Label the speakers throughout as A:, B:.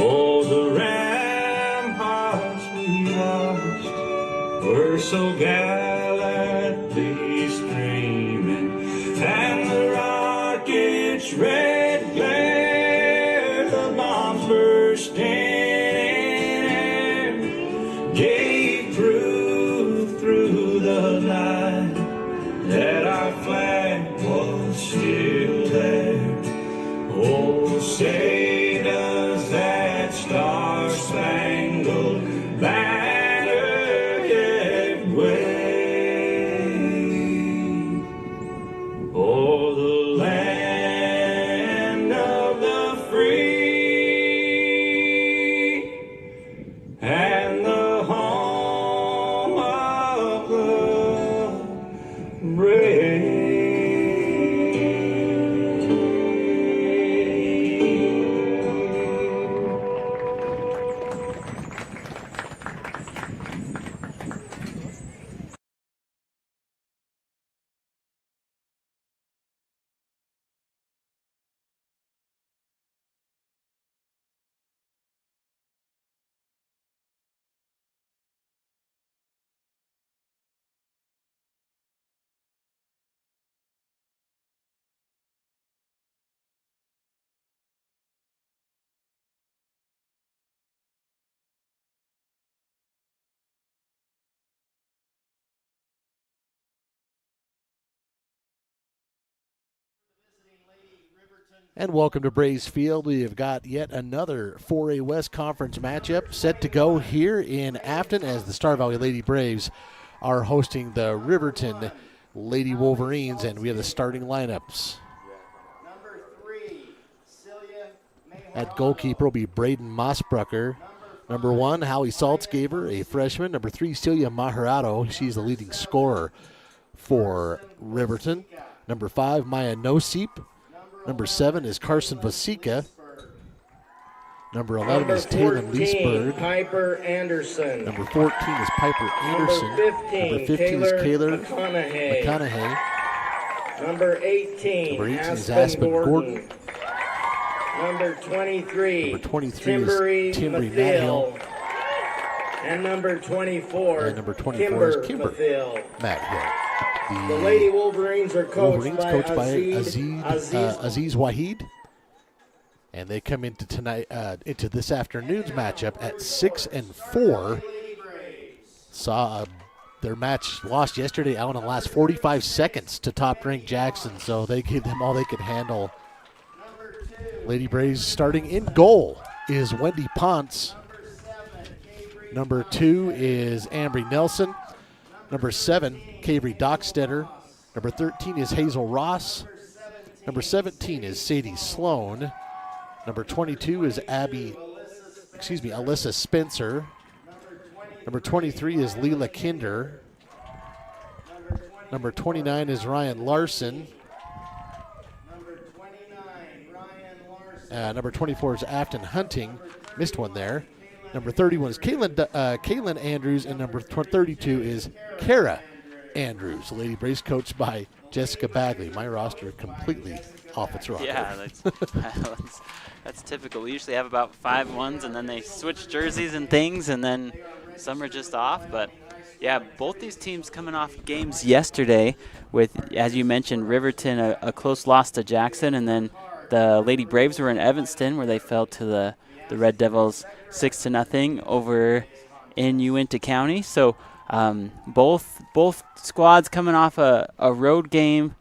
A: Oh, the ramparts we watched were so gallantly streaming, and the rockets' red glare, the bombs bursting in, gave proof through the night that our flag was still there. Oh, say does that star-spangled banner yet wave? Oh, the land of the free and the home of the brave.
B: And welcome to Braves Field. We have got yet another 4A West Conference matchup set to go here in Afton as the Star Valley Lady Braves are hosting the Riverton Lady Wolverines, and we have the starting lineups.
C: Number 3, Celia Mayhaw.
B: At goalkeeper will be Braden Mossbrucker. Number 1, Howie Saltzgaber, a freshman. Number 3, Celia Maharado. She's the leading scorer for Riverton. Number 5, Maya Noseep. Number 7 is Carson Vasika. Number 11 is Taylor Leesberg.
C: Piper Anderson.
B: Number 14 is Piper Anderson.
C: Number 15
B: is Taylor
C: McConaughey. Number 18
B: is Aspen Gordon.
C: Number 23
B: is
C: Timbery
B: Mathill.
C: And number 24
B: is Kimber
C: Mathill.
B: Mathill.
C: The Lady Wolverines are coached by
B: Aziz Waheed. And they come into into this afternoon's matchup at 6-4. Saw their match lost yesterday out in the last 45 seconds to top-ranked Jackson, so they gave them all they could handle. Lady Braves starting in goal is Wendy Ponce. Number 2 is Ambry Nelson. Number 7, Kaveri Dockstetter. Number 13 is Hazel Ross. Number 17 is Sadie Sloan. Number 22 is Alyssa Spencer. Number 23 is Leela Kinder. Number 29 is Ryan Larson. Number 24 is Afton Hunting. Missed one there. Number 31 is Caitlin Andrews, and number 32 is Kara Andrews. Lady Braves coached by Jessica Bagley. My roster completely off its rocker.
D: Yeah, that's typical. We usually have about 5 ones, and then they switch jerseys and things, and then some are just off. But, yeah, both these teams coming off games yesterday with, as you mentioned, Riverton, a close loss to Jackson, and then the Lady Braves were in Evanston where they fell to the Red Devils 6-0 over in Uinta County. So both squads coming off a road game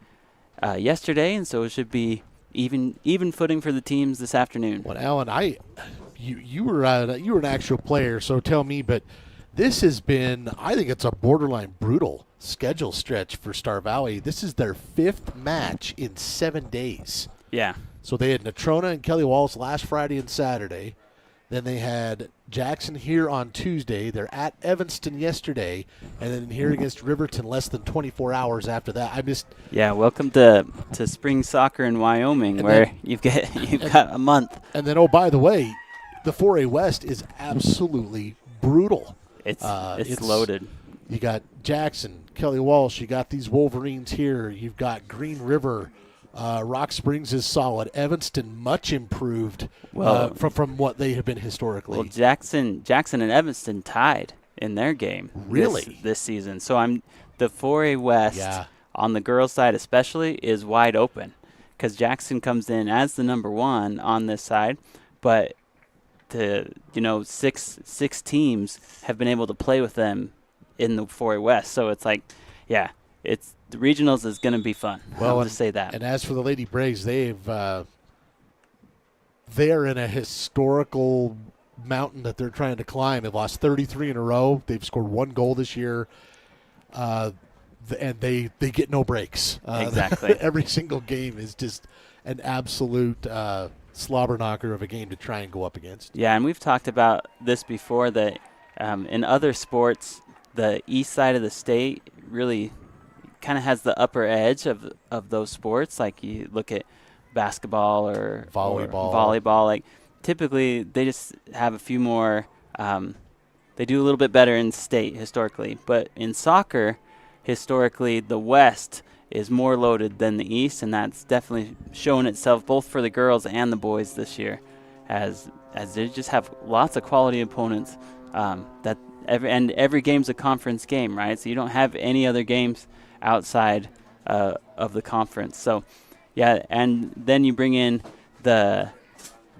D: yesterday, and so it should be even footing for the teams this afternoon.
B: Well, Alan, you were an actual player, so tell me, but this has been, I think it's a borderline brutal schedule stretch for Star Valley. This is their 5th match in 7 days.
D: Yeah.
B: So they had Natrona and Kelly Walls last Friday and Saturday. Then they had Jackson here on Tuesday. They're at Evanston yesterday, and then here against Riverton less than 24 hours after that.
D: Welcome to spring soccer in Wyoming, where you've got a month.
B: And then, oh, by the way, the 4A West is absolutely brutal.
D: It's loaded.
B: You got Jackson, Kelly Walsh. You got these Wolverines here. You've got Green River, Rock Springs is solid. Evanston much improved from what they have been historically.
D: Well, Jackson and Evanston tied in their game this season. So the 4A West on the girls' side especially is wide open because Jackson comes in as the number 1 on this side, but six teams have been able to play with them in the 4A West. So it's like, it's the regionals is going to be fun. I'll just say that.
B: And as for the Lady Braves, they're in a historical mountain that they're trying to climb. They've lost 33 in a row. They've scored 1 goal this year, and they get no breaks.
D: Exactly.
B: Every single game is just an absolute slobber knocker of a game to try and go up against.
D: Yeah, and we've talked about this before that in other sports, the east side of the state really kind of has the upper edge of those sports. Like you look at basketball or volleyball. Like typically they just have a few more. They do a little bit better in state historically, but in soccer, historically the West is more loaded than the East, and that's definitely shown itself both for the girls and the boys this year, as they just have lots of quality opponents. Every game's a conference game, right? So you don't have any other games outside of the conference. So, and then you bring in the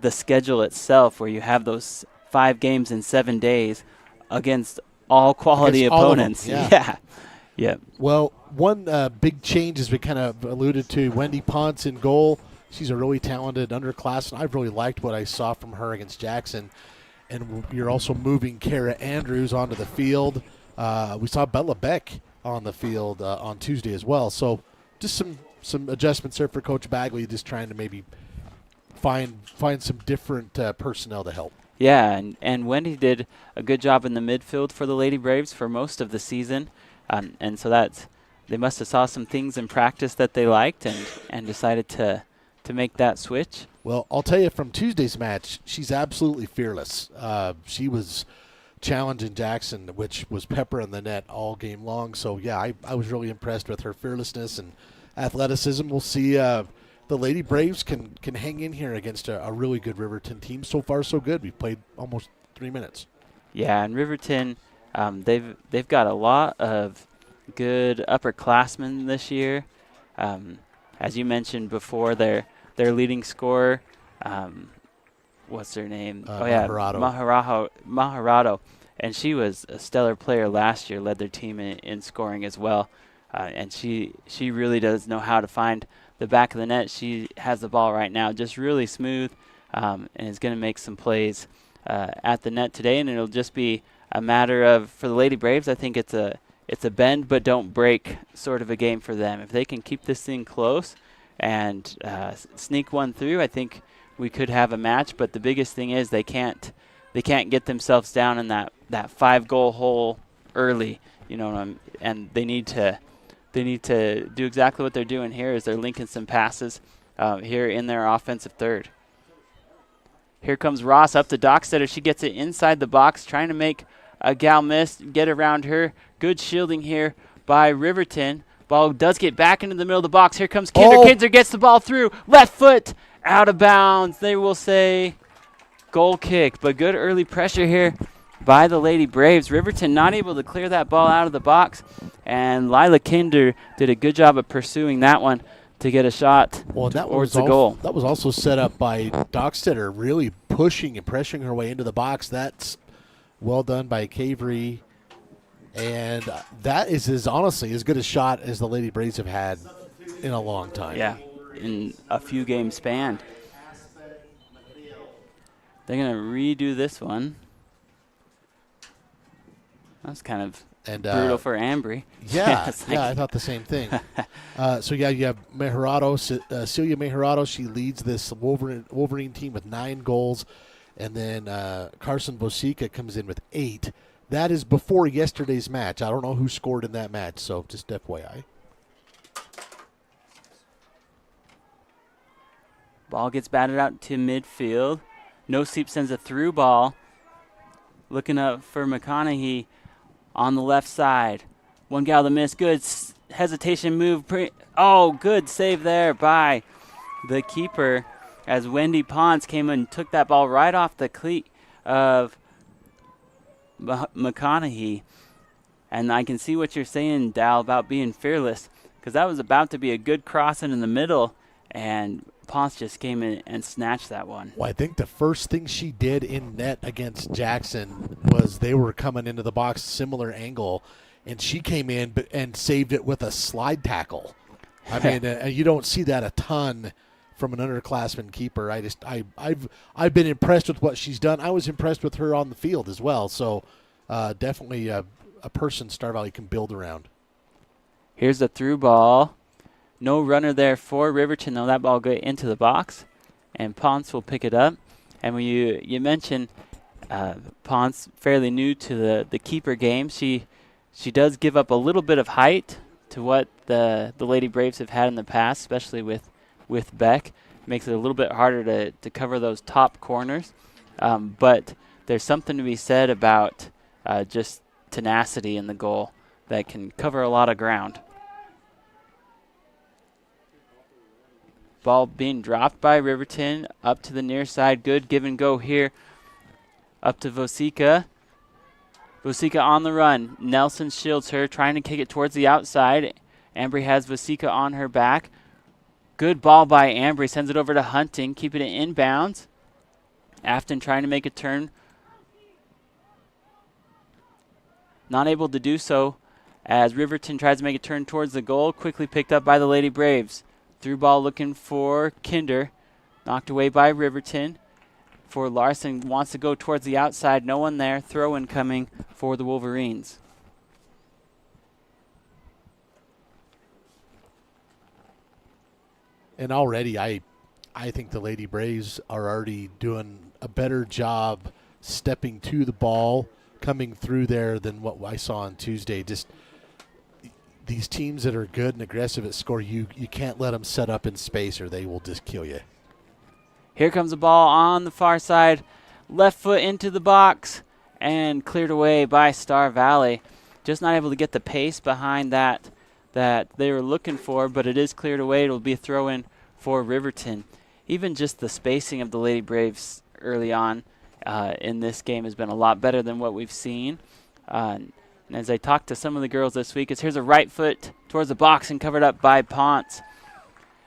D: schedule itself, where you have those 5 games in 7 days against all quality opponents. Yeah.
B: Well, one big change, as we kind of alluded to, Wendy Ponce in goal. She's a really talented underclassman. I've really liked what I saw from her against Jackson. And you're also moving Kara Andrews onto the field. We saw Bella Beck on the field on Tuesday as well. So just some adjustments there for Coach Bagley, just trying to maybe find some different personnel to help.
D: Yeah, and Wendy did a good job in the midfield for the Lady Braves for most of the season. And so they must have saw some things in practice that they liked and decided to make that switch.
B: Well, I'll tell you from Tuesday's match, she's absolutely fearless. She was challenging Jackson, which was pepper in the net all game long. So, I was really impressed with her fearlessness and athleticism. We'll see the Lady Braves can hang in here against a really good Riverton team. So far, so good. We've played almost 3 minutes.
D: Yeah, and Riverton, they've got a lot of good upperclassmen this year. As you mentioned before, their leading scorer, what's her name? Maharado. And she was a stellar player last year, led their team in scoring as well. And she really does know how to find the back of the net. She has the ball right now, just really smooth, and is going to make some plays at the net today. And it'll just be a matter of, for the Lady Braves, I think it's a bend but don't break sort of a game for them. If they can keep this thing close and sneak one through, I think we could have a match. But the biggest thing is they can't get themselves down in that 5-goal hole early, and they need to do exactly what they're doing here, is they're linking some passes here in their offensive third. Here comes Ross up to Dockstetter. She gets it inside the box, trying to make a gal miss, get around her. Good shielding here by Riverton. Ball does get back into the middle of the box. Here comes Kinder. Kinder gets the ball through. Left foot out of bounds. They will say goal kick, but good early pressure here by the Lady Braves. Riverton not able to clear that ball out of the box, and Lila Kinder did a good job of pursuing that one to get a shot towards the goal.
B: That was also set up by Dockstetter, really pushing and pressuring her way into the box. That's well done by Cavery. And that is honestly as good a shot as the Lady Braves have had in a long time.
D: Yeah, in a few game span. They're going to redo this one. That's kind of brutal for Ambry.
B: Yeah, I thought the same thing. You have Mejarado, Celia Mejarado. She leads this Wolverine team with 9 goals. And then Carson Bosica comes in with 8. That is before yesterday's match. I don't know who scored in that match, so just FYI.
D: Ball gets batted out to midfield. No Seep sends a through ball. Looking up for McConaughey on the left side. One gal to miss. Good hesitation move. Oh, good save there by the keeper as Wendy Ponce came and took that ball right off the cleat of McConaughey. And I can see what you're saying, Dal, about being fearless, because that was about to be a good crossing in the middle, and Ponce just came in and snatched that one.
B: Well, I think the first thing she did in net against Jackson was they were coming into the box similar angle, and she came in and saved it with a slide tackle. I mean, you don't see that a ton from an underclassman keeper. I've been impressed with what she's done. I was impressed with her on the field as well. So definitely a person Star Valley can build around.
D: Here's the through ball. No runner there for Riverton, though. That ball go into the box, and Ponce will pick it up. And when you mentioned Ponce, fairly new to the keeper game, she does give up a little bit of height to what the Lady Braves have had in the past, especially with Beck. Makes it a little bit harder to cover those top corners. But there's something to be said about just tenacity in the goal that can cover a lot of ground. Ball being dropped by Riverton up to the near side. Good give and go here. Up to Vosika. Vosika on the run. Nelson shields her, trying to kick it towards the outside. Ambry has Vosika on her back. Good ball by Ambry. Sends it over to Hunting, keeping it inbounds. Afton trying to make a turn. Not able to do so as Riverton tries to make a turn towards the goal. Quickly picked up by the Lady Braves. Through ball looking for Kinder. Knocked away by Riverton. For Larson, wants to go towards the outside. No one there. Throw-in coming for the Wolverines.
B: And already I think the Lady Braves are already doing a better job stepping to the ball, coming through there than what I saw on Tuesday. Just these teams that are good and aggressive at score, you can't let them set up in space or they will just kill you.
D: Here comes the ball on the far side. Left foot into the box and cleared away by Star Valley. Just not able to get the pace behind that they were looking for, but it is cleared away. It'll be a throw-in for Riverton. Even just the spacing of the Lady Braves early on in this game has been a lot better than what we've seen. And as I talked to some of the girls this week, here's a right foot towards the box and covered up by Ponce.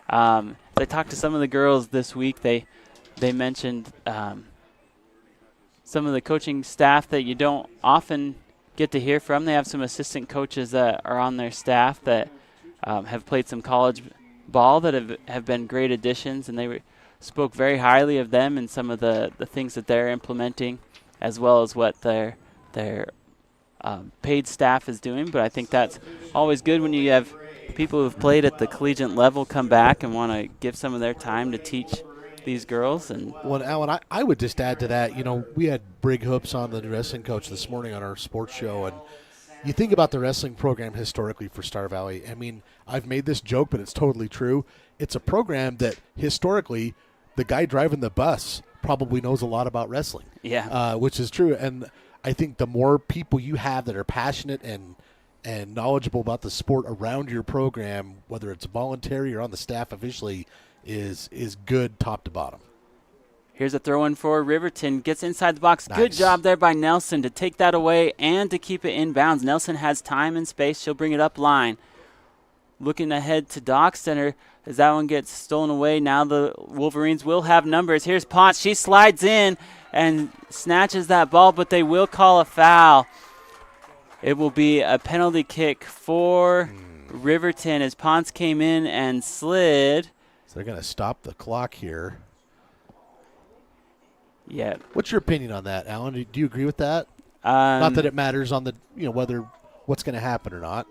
D: As I talked to some of the girls this week, they mentioned some of the coaching staff that you don't often get to hear from. They have some assistant coaches that are on their staff that have played some college ball that have been great additions, and they spoke very highly of them and some of the things that they're implementing, as well as what their paid staff is doing. But I think that's always good when you have people who've played at the collegiate level come back and want to give some of their time to teach these girls. And
B: well, Alan, I would just add to that, we had Brig Hoops on, the wrestling coach, this morning on our sports show, and you think about the wrestling program historically for Star Valley. I mean, I've made this joke, but it's totally true. It's a program that historically the guy driving the bus probably knows a lot about wrestling.
D: Yeah.
B: Which is true. And I think the more people you have that are passionate and knowledgeable about the sport around your program, whether it's voluntary or on the staff officially, is good top to bottom.
D: Here's a throw-in for Riverton. Gets inside the box.
B: Nice.
D: Good job there by Nelson to take that away and to keep it inbounds. Nelson has time and space. She'll bring it up line. Looking ahead to Dock Center as that one gets stolen away. Now the Wolverines will have numbers. Here's Potts. She slides in and snatches that ball, but they will call a foul. It will be a penalty kick for Riverton as Ponce came in and slid.
B: So they're going to stop the clock here.
D: Yeah.
B: What's your opinion on that, Alan? Do you agree with that? Not that it matters on the whether what's going to happen or not.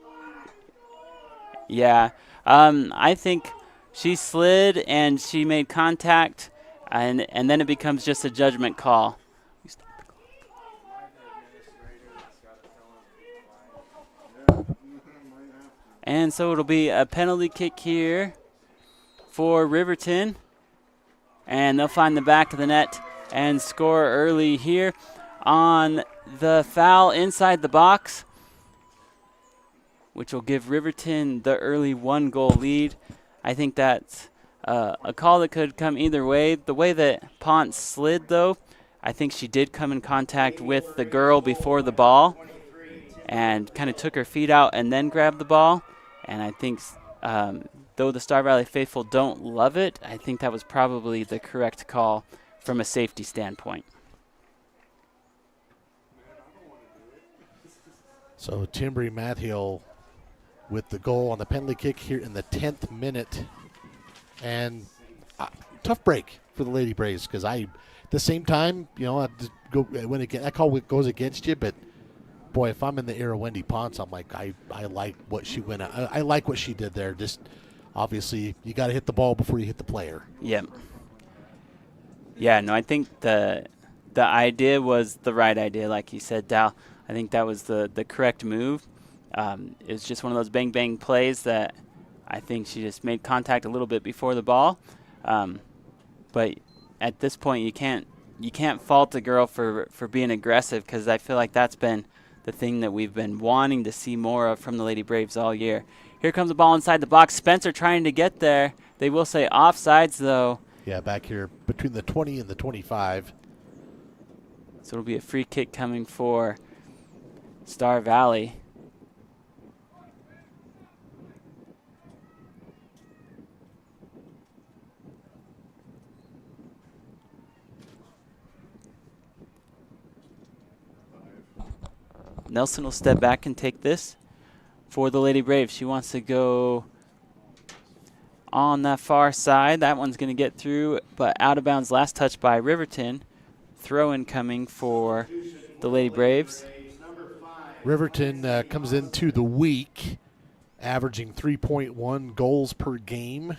D: Yeah. I think she slid and she made contact, and then it becomes just a judgment call. And so it'll be a penalty kick here for Riverton. And they'll find the back of the net and score early here on the foul inside the box. which will give Riverton the early 1-goal lead. I think that's a call that could come either way. The way that Ponce slid, though, I think she did come in contact with the girl before the ball and kind of took her feet out and then grabbed the ball. And I think though the Star Valley faithful don't love it, I think that was probably the correct call from a safety standpoint.
B: So Timbri Mathiel with the goal on the penalty kick here in the 10th minute. And tough break for the Lady Braves, because at the same time, I just go when that call goes against you, but boy, if I'm in the era of Wendy Ponce, I'm like, I like what she went. I like what she did there. Just obviously, you got to hit the ball before you hit the player.
D: Yep. Yeah, no, I think the idea was the right idea, like you said, Dal. I think that was the correct move. It was just one of those bang-bang plays that I think she just made contact a little bit before the ball. But at this point, you can't fault the girl for being aggressive, because I feel like that's been the thing that we've been wanting to see more of from the Lady Braves all year. Here comes the ball inside the box. Spencer trying to get there. They will say offsides, though.
B: Yeah, back here between the 20 and the 25.
D: So it'll be a free kick coming for Star Valley. Nelson will step back and take this for the Lady Braves. She wants to go on that far side. That one's going to get through, but out of bounds. Last touch by Riverton. Throw-in coming for the Lady Braves.
B: Riverton comes into the week averaging 3.1 goals per game.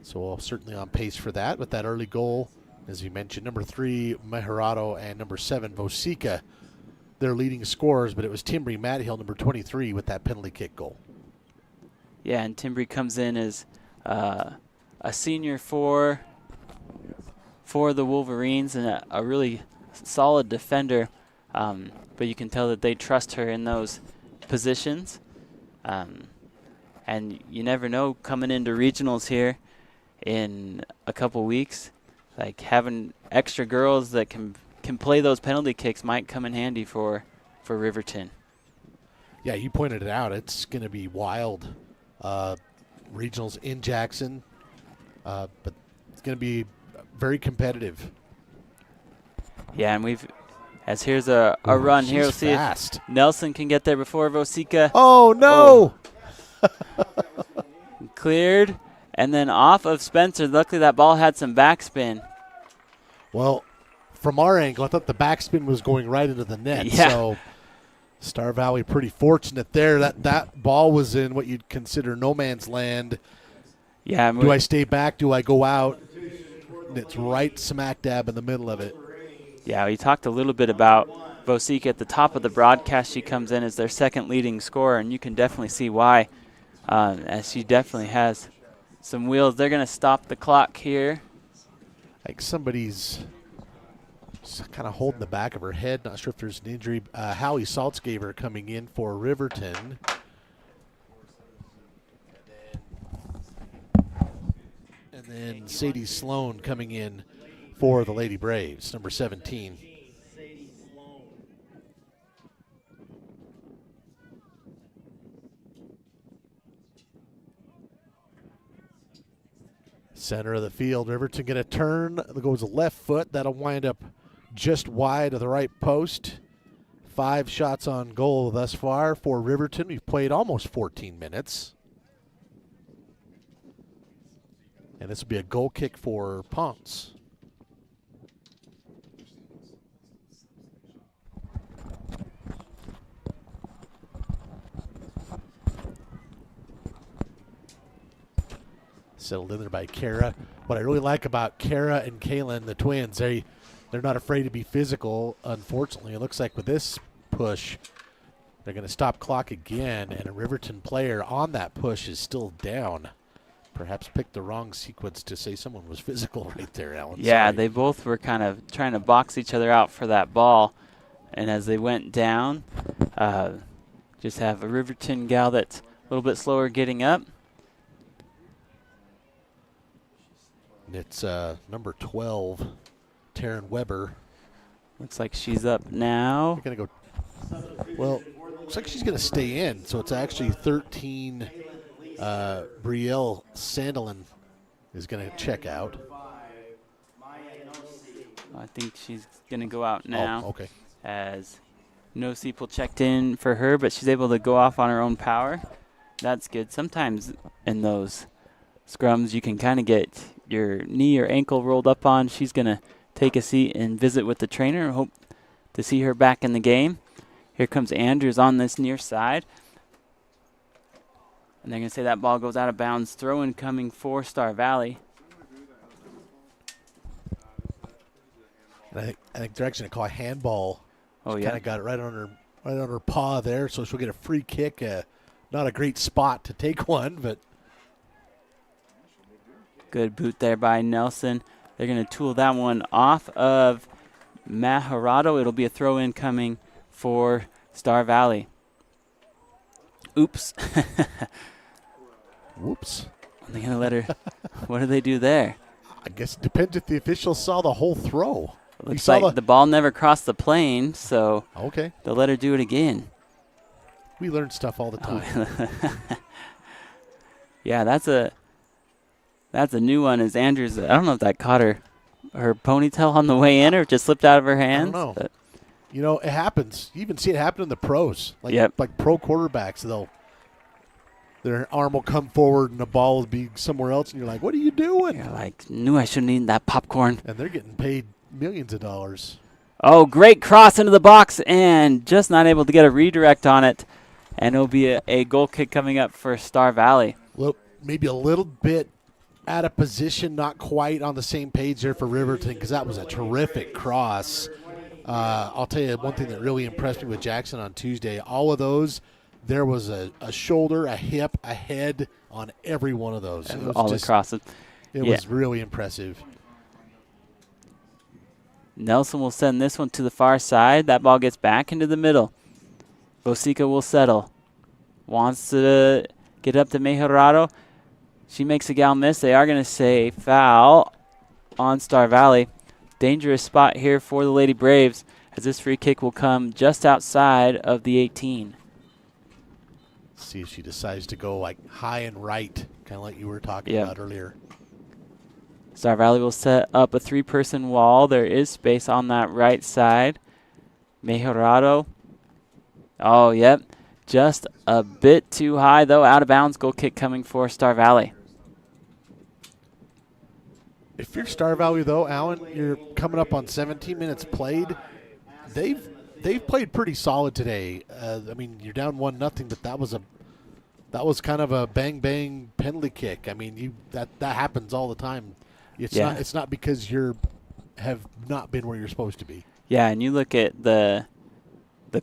B: So certainly on pace for that with that early goal. As you mentioned, number 3, Meharado, and number 7, Vosica, their leading scorers, but it was Timbri Mathiel, number 23, with that penalty kick goal.
D: Yeah, and Timbri comes in as a senior for the Wolverines and a really solid defender. But you can tell that they trust her in those positions. And you never know, coming into regionals here in a couple weeks, like having extra girls that can play those penalty kicks might come in handy for Riverton.
B: Yeah, you pointed it out. It's going to be wild. Regionals in Jackson, but it's going to be very competitive.
D: Yeah, and here's a run here. We'll see if Nelson can get there before Vosica.
B: Oh, no!
D: Oh. Cleared, and then off of Spencer. Luckily, that ball had some backspin.
B: Well, from our angle, I thought the backspin was going right into the net.
D: Yeah.
B: So Star Valley pretty fortunate there. That ball was in what you'd consider no man's land.
D: Yeah.
B: Do I stay back? Do I go out? And it's right smack dab in the middle of it.
D: Yeah, we talked a little bit about Vosica at the top of the broadcast. She comes in as their second leading scorer, and you can definitely see why, as she definitely has some wheels. They're going to stop the clock here.
B: Like somebody's kind of holding the back of her head. Not sure if there's an injury. Howie Saltzgaver coming in for Riverton. And then Sadie Sloan coming in for the Lady Braves, number 17. Center of the field. Riverton going to turn. There goes a left foot. That'll wind up just wide of the right post. 5 shots on goal thus far for Riverton. We've played almost 14 minutes. And this will be a goal kick for Ponce. Settled in there by Kara. What I really like about Kara and Kaylin, the twins, they're not afraid to be physical. Unfortunately, it looks like with this push, they're going to stop clock again, and a Riverton player on that push is still down. Perhaps picked the wrong sequence to say someone was physical right there, Alan.
D: Yeah,
B: Sorry.
D: they both were kind of trying to box each other out for that ball, and as they went down, Just have a Riverton gal that's a little bit slower getting up.
B: And it's number 12, Taryn Weber.
D: Looks like she's up now.
B: We're going to go. Well, looks like she's going to stay in. So it's actually 13. Brielle Sandelin is going to check out.
D: I think she's going to go out now.
B: Oh, okay.
D: As no Seeple checked in for her, but she's able to go off on her own power. That's good. Sometimes in those scrums, you can kind of get your knee or ankle rolled up on. She's going to take a seat and visit with the trainer and hope to see her back in the game. Here comes Andrews on this near side. And they're going to say that ball goes out of bounds. Throw-in coming for Star Valley.
B: And I think they're actually going to call a handball.
D: Oh,
B: she
D: yeah.
B: kind of got it right on her paw there, so she'll get a free kick. Not a great spot to take one, but
D: good boot there by Nelson. They're going to tool that one off of Maharado. It'll be a throw-in coming for Star Valley. Oops.
B: whoops.
D: Are they going to let her? What do they do there?
B: I guess it depends if the officials saw the whole throw.
D: Looks like the ball never crossed the plane, so
B: okay.
D: They'll let her do it again.
B: We learn stuff all the time.
D: Yeah, that's a new one. Is Andrews? I don't know if that caught her ponytail on the way in or just slipped out of her hands.
B: I don't know.
D: But
B: you know, it happens. You even see it happen in the pros.
D: Yep.
B: Like pro quarterbacks, their arm will come forward and the ball will be somewhere else, and you're like, what are you doing?
D: you're like, knew I shouldn't eat that popcorn.
B: And they're getting paid millions of dollars.
D: Oh, great cross into the box and just not able to get a redirect on it. And it'll be a goal kick coming up for Star Valley.
B: Well, maybe a little bit out of position, not quite on the same page there for Riverton, because that was a terrific cross. I'll tell you one thing that really impressed me with Jackson on Tuesday. All of those, there was a shoulder, a hip, a head on every one of those.
D: All the crosses.
B: It was really impressive.
D: Nelson will send this one to the far side. That ball gets back into the middle. Bosica will settle. Wants to get up to Mejorado. She makes a gal miss. They are going to say foul on Star Valley. Dangerous spot here for the Lady Braves as this free kick will come just outside of the 18.
B: See if she decides to go like high and right, kind of like you were talking about earlier.
D: Star Valley will set up a three-person wall. There is space on that right side. Mejorado. Oh, yep. Just a bit too high, though. Out of bounds. Goal kick coming for Star Valley.
B: If you're Star Valley, though, Alan, you're coming up on 17 minutes played. They've played pretty solid today. I mean, you're down 1-0, but that was kind of a bang penalty kick. I mean, that happens all the time. It's not because have not been where you're supposed to be.
D: Yeah, and you look at the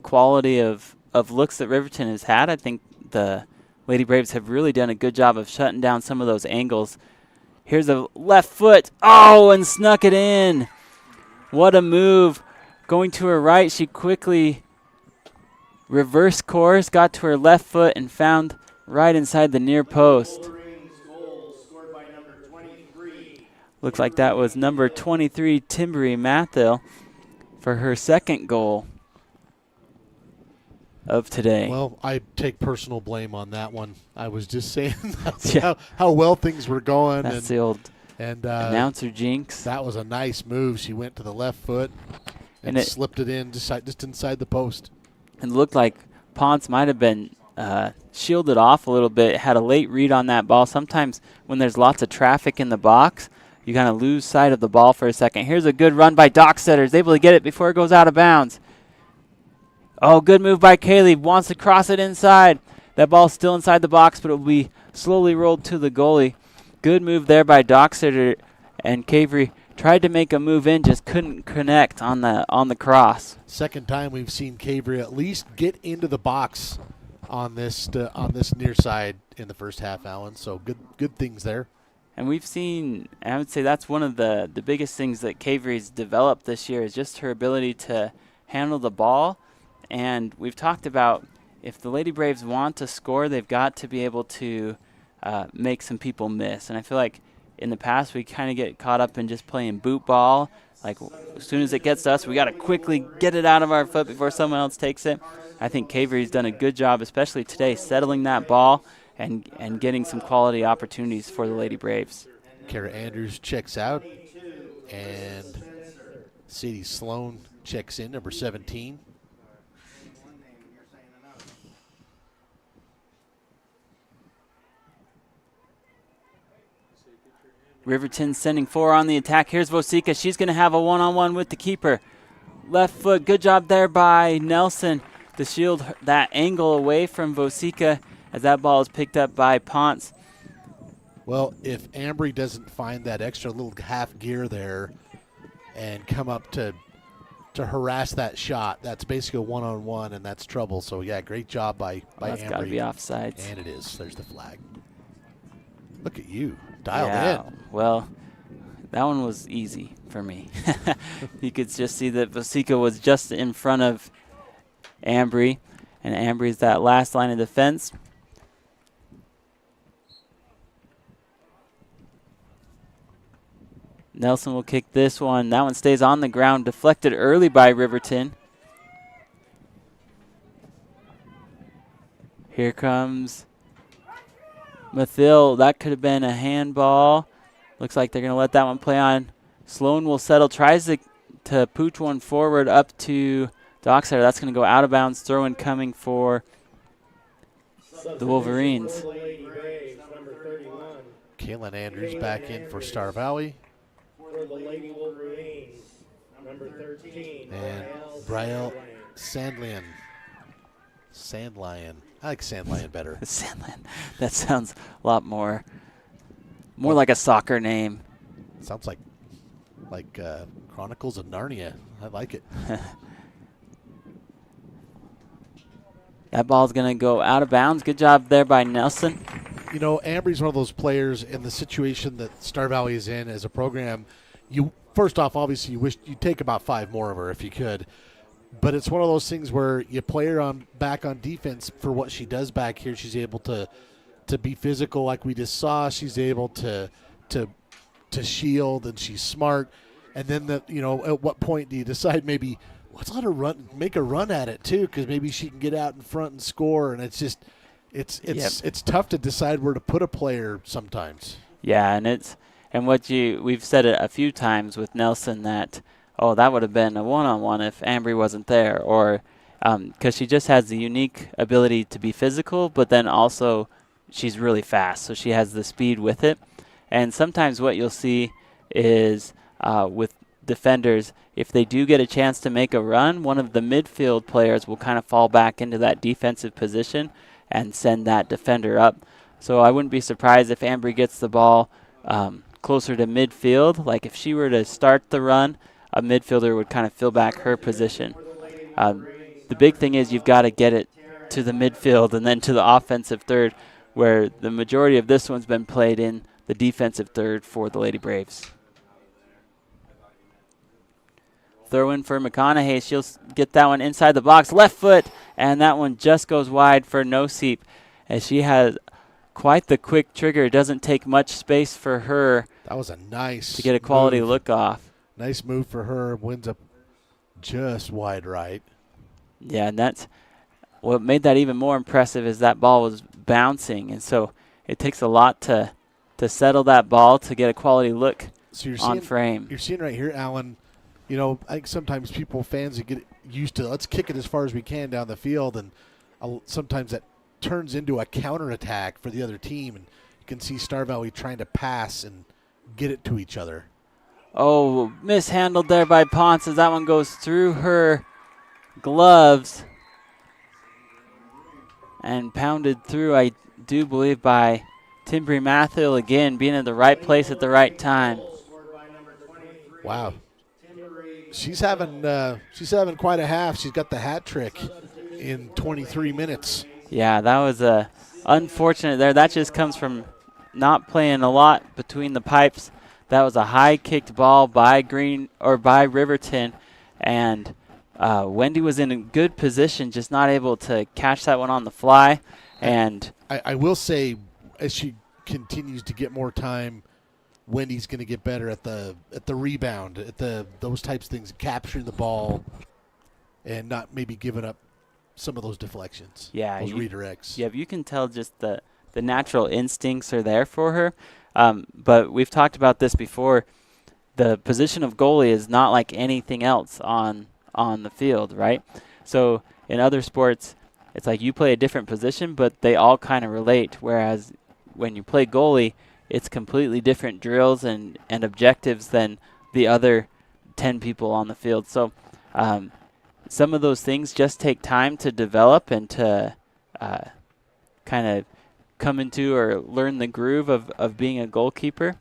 D: quality of looks that Riverton has had. I think the Lady Braves have really done a good job of shutting down some of those angles. Here's a left foot. Oh, and snuck it in. What a move. Going to her right, she quickly reversed course, got to her left foot, and found right inside the near post. Looks like that was number 23, Timbery Mathill, for her second goal of today.
B: Well, I take personal blame on that one. I was just saying how well things were going.
D: That's the old
B: announcer
D: jinx.
B: That was a nice move. She went to the left foot and slipped it in just inside the post.
D: It looked like Ponce might have been shielded off a little bit, had a late read on that ball. Sometimes when there's lots of traffic in the box, you kind of lose sight of the ball for a second. Here's a good run by Docksetter. He's able to get it before it goes out of bounds. Oh, good move by Kaylee. Wants to cross it inside. That ball's still inside the box, but it will be slowly rolled to the goalie. Good move there by Docksetter, and Cavery tried to make a move in, just couldn't connect on the cross.
B: Second time we've seen Cavery at least get into the box on this near side in the first half, Alan. So good things there.
D: And we've seen, I would say that's one of the biggest things that Cavery's developed this year is just her ability to handle the ball. And we've talked about if the Lady Braves want to score, they've got to be able to make some people miss. And I feel like in the past we kind of get caught up in just playing boot ball. Like as soon as it gets to us, we got to quickly get it out of our foot before someone else takes it. I think Cavery's done a good job, especially today, settling that ball and getting some quality opportunities for the Lady Braves.
B: Kara Andrews checks out, and Sadie Sloan checks in, number 17.
D: Riverton sending 4 on the attack. Here's Vosika. She's going to have a one-on-one with the keeper. Left foot. Good job there by Nelson to shield that angle away from Vosika as that ball is picked up by Ponce.
B: Well, if Ambry doesn't find that extra little half gear there and come up to harass that shot, that's basically a one-on-one, and that's trouble. So, yeah, great job by
D: That's
B: Ambry.
D: got to be offsides.
B: And it is. There's the flag. Look at you. Dialed in.
D: Well, that one was easy for me. You could just see that Vosika was just in front of Ambry, and Ambry's that last line of defense. Nelson will kick this one. That one stays on the ground, deflected early by Riverton. Here comes Mathil. That could have been a handball. Looks like they're going to let that one play on. Sloan will settle, tries to pooch one forward up to Dockside. That's going to go out of bounds. Throw in coming for the Wolverines.
B: Kaylin Andrews back in for Star Valley.
C: For the Lady Wolverines, number 13.
B: And Brielle Sandlion. I like Sandlion better.
D: Sandland. That sounds a lot more like a soccer name.
B: Sounds like Chronicles of Narnia. I like it.
D: That ball's going to go out of bounds. Good job there by Nelson.
B: You know, Ambry's one of those players in the situation that Star Valley is in as a program. You first off, obviously, you wish you'd take about 5 more of her if you could. But it's one of those things where you play her back on defense for what she does back here. She's able to be physical like we just saw. She's able to shield, and she's smart. And then at what point do you decide maybe let's let her make a run at it too, because maybe she can get out in front and score. And it's just it's tough to decide where to put a player sometimes.
D: Yeah, and we've said it a few times with Nelson that that would have been a one-on-one if Ambry wasn't there, or because she just has the unique ability to be physical, but then also she's really fast, so she has the speed with it. And sometimes what you'll see is with defenders, if they do get a chance to make a run, one of the midfield players will kind of fall back into that defensive position and send that defender up. So I wouldn't be surprised if Ambry gets the ball closer to midfield. Like if she were to start the run, a midfielder would kind of fill back her position. The big thing is you've got to get it to the midfield and then to the offensive third, where the majority of this one's been played in the defensive third for the Lady Braves. Throw in for McConaughey. She'll get that one inside the box. Left foot, and that one just goes wide for Noseep, as she has quite the quick trigger. It doesn't take much space for her.
B: That was a nice
D: to get a quality
B: move.
D: Look off.
B: Nice move for her. Winds up just wide right.
D: Yeah, and that's what made that even more impressive, is that ball was bouncing, and so it takes a lot to settle that ball to get a quality look on frame.
B: You're seeing right here, Alan, I think sometimes fans get used to let's kick it as far as we can down the field, and sometimes that turns into a counterattack for the other team, and you can see Star Valley trying to pass and get it to each other.
D: Oh, mishandled there by Ponce as that one goes through her gloves and pounded through, I do believe, by Timbri Mathill again, being in the right place at the right time.
B: Wow. She's having quite a half. She's got the hat trick in 23 minutes.
D: Yeah, that was unfortunate there. That just comes from not playing a lot between the pipes. That was a high kicked ball by Riverton, and Wendy was in a good position, just not able to catch that one on the fly. And
B: I will say, as she continues to get more time, Wendy's going to get better at the rebound, at those types of things, capturing the ball, and not maybe giving up some of those deflections.
D: Yeah,
B: those redirects.
D: Yeah, you can tell just the natural instincts are there for her. But we've talked about this before. The position of goalie is not like anything else on the field, right? So in other sports, it's like you play a different position, but they all kind of relate. Whereas when you play goalie, it's completely different drills and objectives than the other 10 people on the field. So some of those things just take time to develop and to kind of come into or learn the groove of being a goalkeeper.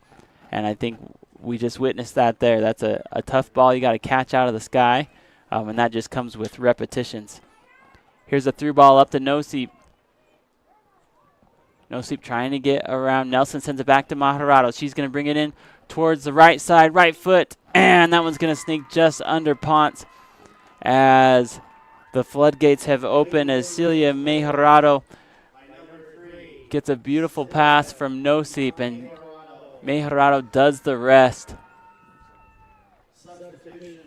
D: And I think we just witnessed that there. That's a tough ball you got to catch out of the sky, and that just comes with repetitions. Here's a through ball up to Noseep. Noseep trying to get around. Nelson sends it back to Maharado. She's going to bring it in towards the right side, right foot, and that one's going to sneak just under Ponce as the floodgates have opened as Celia Maharado gets a beautiful pass from Noseep, and Maharado does the rest.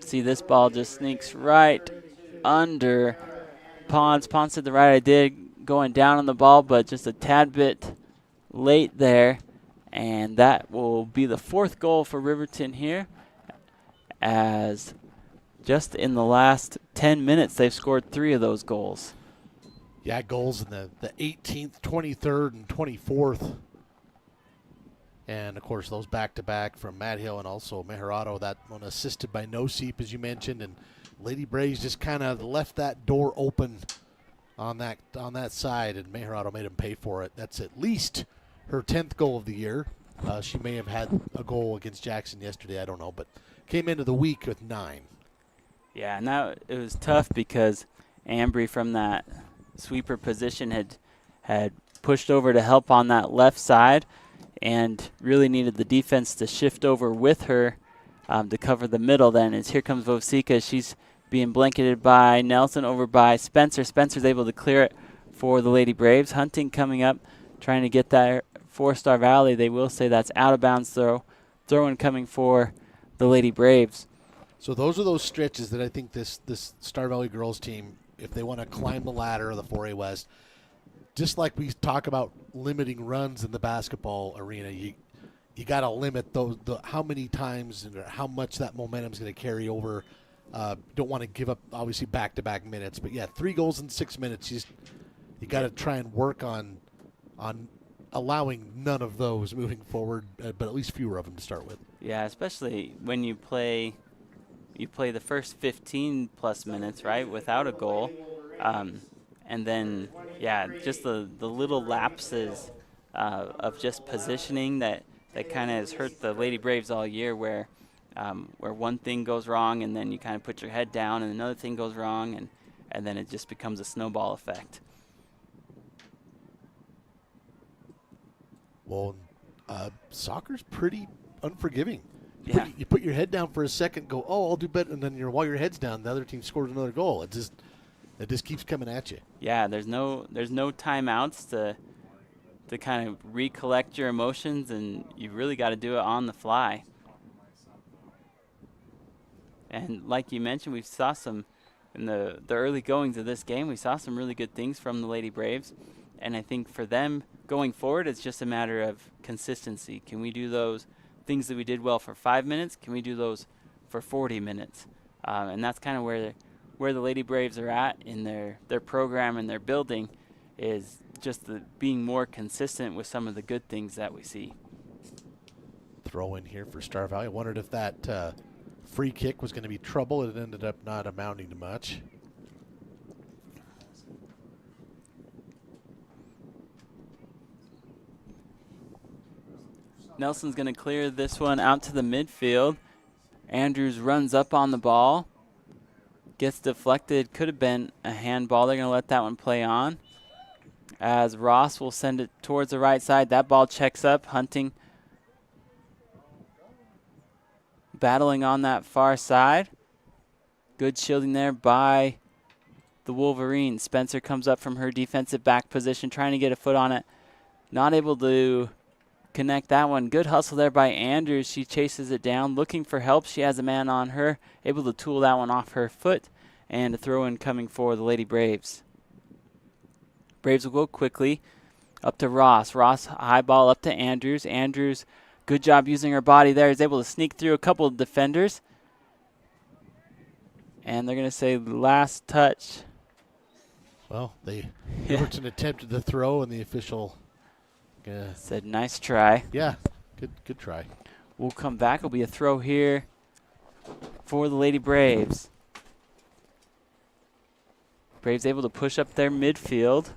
D: See, this ball just sneaks right under Ponce. Ponce did the right idea going down on the ball, but just a tad bit late there. And that will be the 4th goal for Riverton here, as just in the last 10 minutes they've scored 3 of those goals.
B: Yeah, goals in the 18th, 23rd, and 24th. And, of course, those back-to-back from Matt Hill and also Meharado, that one assisted by Noseep, as you mentioned. And Lady Braves just kind of left that door open on that side, and Meharado made him pay for it. That's at least her 10th goal of the year. She may have had a goal against Jackson yesterday, I don't know, but came into the week with 9.
D: Yeah, and it was tough because Ambry from that sweeper position had pushed over to help on that left side, and really needed the defense to shift over with her to cover the middle then. As here comes Vosika. She's being blanketed by Nelson over by Spencer. Spencer's able to clear it for the Lady Braves. Hunting coming up, trying to get that 4-Star Valley. They will say that's out of bounds throw. Throw-in coming for the Lady Braves.
B: So those are those stretches that I think this Star Valley girls team, if they want to climb the ladder of the 4A West, just like we talk about limiting runs in the basketball arena, you got to limit how many times and how much that momentum is going to carry over. Don't want to give up, obviously, back-to-back minutes. But, yeah, 3 goals in 6 minutes. You got to try and work on allowing none of those moving forward, but at least fewer of them to start with.
D: Yeah, especially when you play the first 15-plus minutes, right, without a goal. And then, yeah, just the little lapses of just positioning that kind of has hurt the Lady Braves all year, where one thing goes wrong and then you kind of put your head down and another thing goes wrong, and then it just becomes a snowball effect.
B: Well, soccer's pretty unforgiving. You
D: Yeah.
B: put your head down for a second, go, oh, I'll do better, and then while your head's down, the other team scores another goal. It just keeps coming at you.
D: Yeah, there's no timeouts to kind of recollect your emotions, and you really got to do it on the fly. And like you mentioned, we saw some in the early goings of this game. We saw some really good things from the Lady Braves, and I think for them going forward, it's just a matter of consistency. Can we do those things that we did well for 5 minutes? Can we do those for 40 minutes? And that's kind of where the Lady Braves are at in their program and their building, is just being more consistent with some of the good things that we see.
B: Throw in here for Star Valley. I wondered if that free kick was going to be trouble. It ended up not amounting to much.
D: Nelson's going to clear this one out to the midfield. Andrews runs up on the ball. Gets deflected. Could have been a handball. They're going to let that one play on, as Ross will send it towards the right side. That ball checks up. Hunting battling on that far side. Good shielding there by the Wolverines. Spencer comes up from her defensive back position, trying to get a foot on it. Not able to connect that one. Good hustle there by Andrews. She chases it down, looking for help. She has a man on her, able to tool that one off her foot, and a throw-in coming for the Lady Braves. Braves will go quickly up to Ross. Ross, high ball up to Andrews. Andrews, good job using her body there. Is able to sneak through a couple of defenders. And they're going to say last touch.
B: Well, Riverton attempted the throw, and the official
D: said nice try.
B: Yeah, good try.
D: We'll come back. It'll be a throw here for the Lady Braves. Braves able to push up their midfield.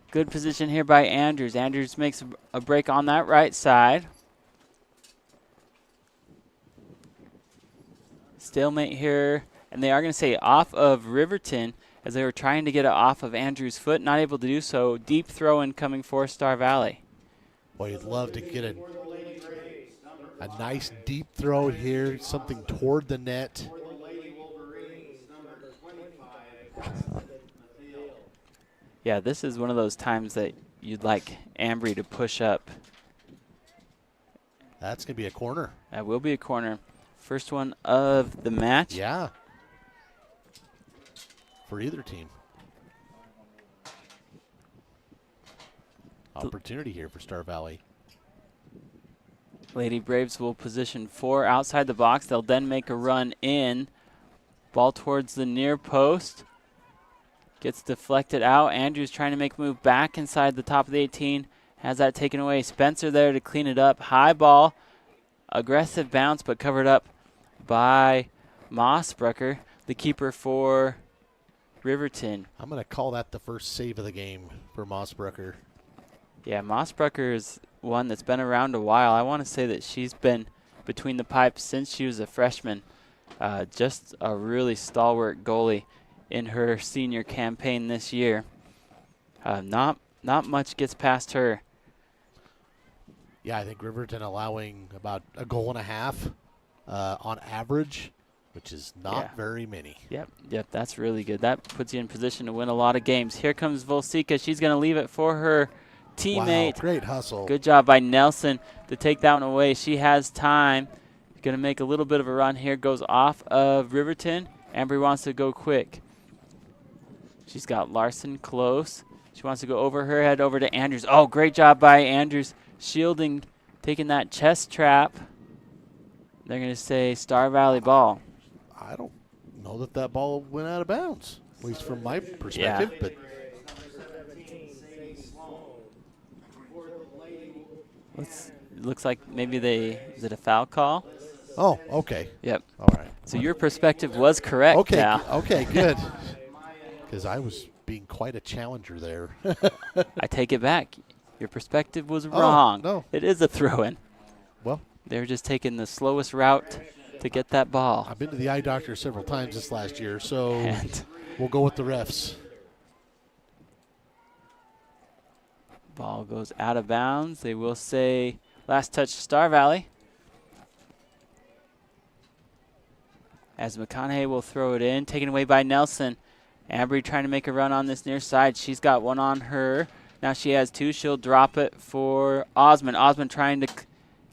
D: Good position here by Andrews. Andrews makes a break on that right side. Stalemate here, and they are going to say off of Riverton as they were trying to get it off of Andrews' foot, not able to do so. Deep throw-in coming for Star Valley.
B: Boy, you'd love to get a nice deep throw here, something toward the net.
D: Yeah, this is one of those times that you'd like Ambry to push up.
B: That's going to be a corner.
D: That will be a corner. First one of the match.
B: Yeah. For either team. Opportunity here for Star Valley.
D: Lady Braves will position 4 outside the box. They'll then make a run in. Ball towards the near post. Gets deflected out. Andrews trying to make a move back inside the top of the 18. Has that taken away. Spencer there to clean it up. High ball. Aggressive bounce, but covered up by Mossbrucker, the keeper for Riverton.
B: I'm going to call that the first save of the game for Mossbrucker.
D: Yeah, Mossbrucker is one that's been around a while. I want to say that she's been between the pipes since she was a freshman. Just a really stalwart goalie in her senior campaign this year. Not much gets past her.
B: Yeah, I think Riverton allowing about a goal and a half on average, which is not very many.
D: Yep, that's really good. That puts you in position to win a lot of games. Here comes Volsika. She's going to leave it for her teammate.
B: Wow, great hustle.
D: Good job by Nelson to take that one away. She has time. Going to make a little bit of a run here. Goes off of Riverton. Ambry wants to go quick. She's got Larson close. She wants to go over her head over to Andrews. Oh, great job by Andrews. Shielding, taking that chest trap. They're going to say Star Valley ball.
B: I don't know that ball went out of bounds, at least from my perspective.
D: Yeah.
B: But
D: it looks like maybe is it a foul call?
B: Oh, okay.
D: Yep.
B: All right.
D: So your perspective was correct,
B: Okay,
D: Cal.
B: okay, good. Because I was being quite a challenger there.
D: I take it back. Your perspective was wrong.
B: No.
D: It is a throw-in.
B: Well,
D: they were just taking the slowest route to get that ball.
B: I've been to the eye doctor several times this last year, so we'll go with the refs.
D: Ball goes out of bounds. They will say last touch Star Valley. As McConaughey will throw it in, taken away by Nelson. Ambry trying to make a run on this near side. She's got one on her. Now she has 2. She'll drop it for Osmond. Osmond trying to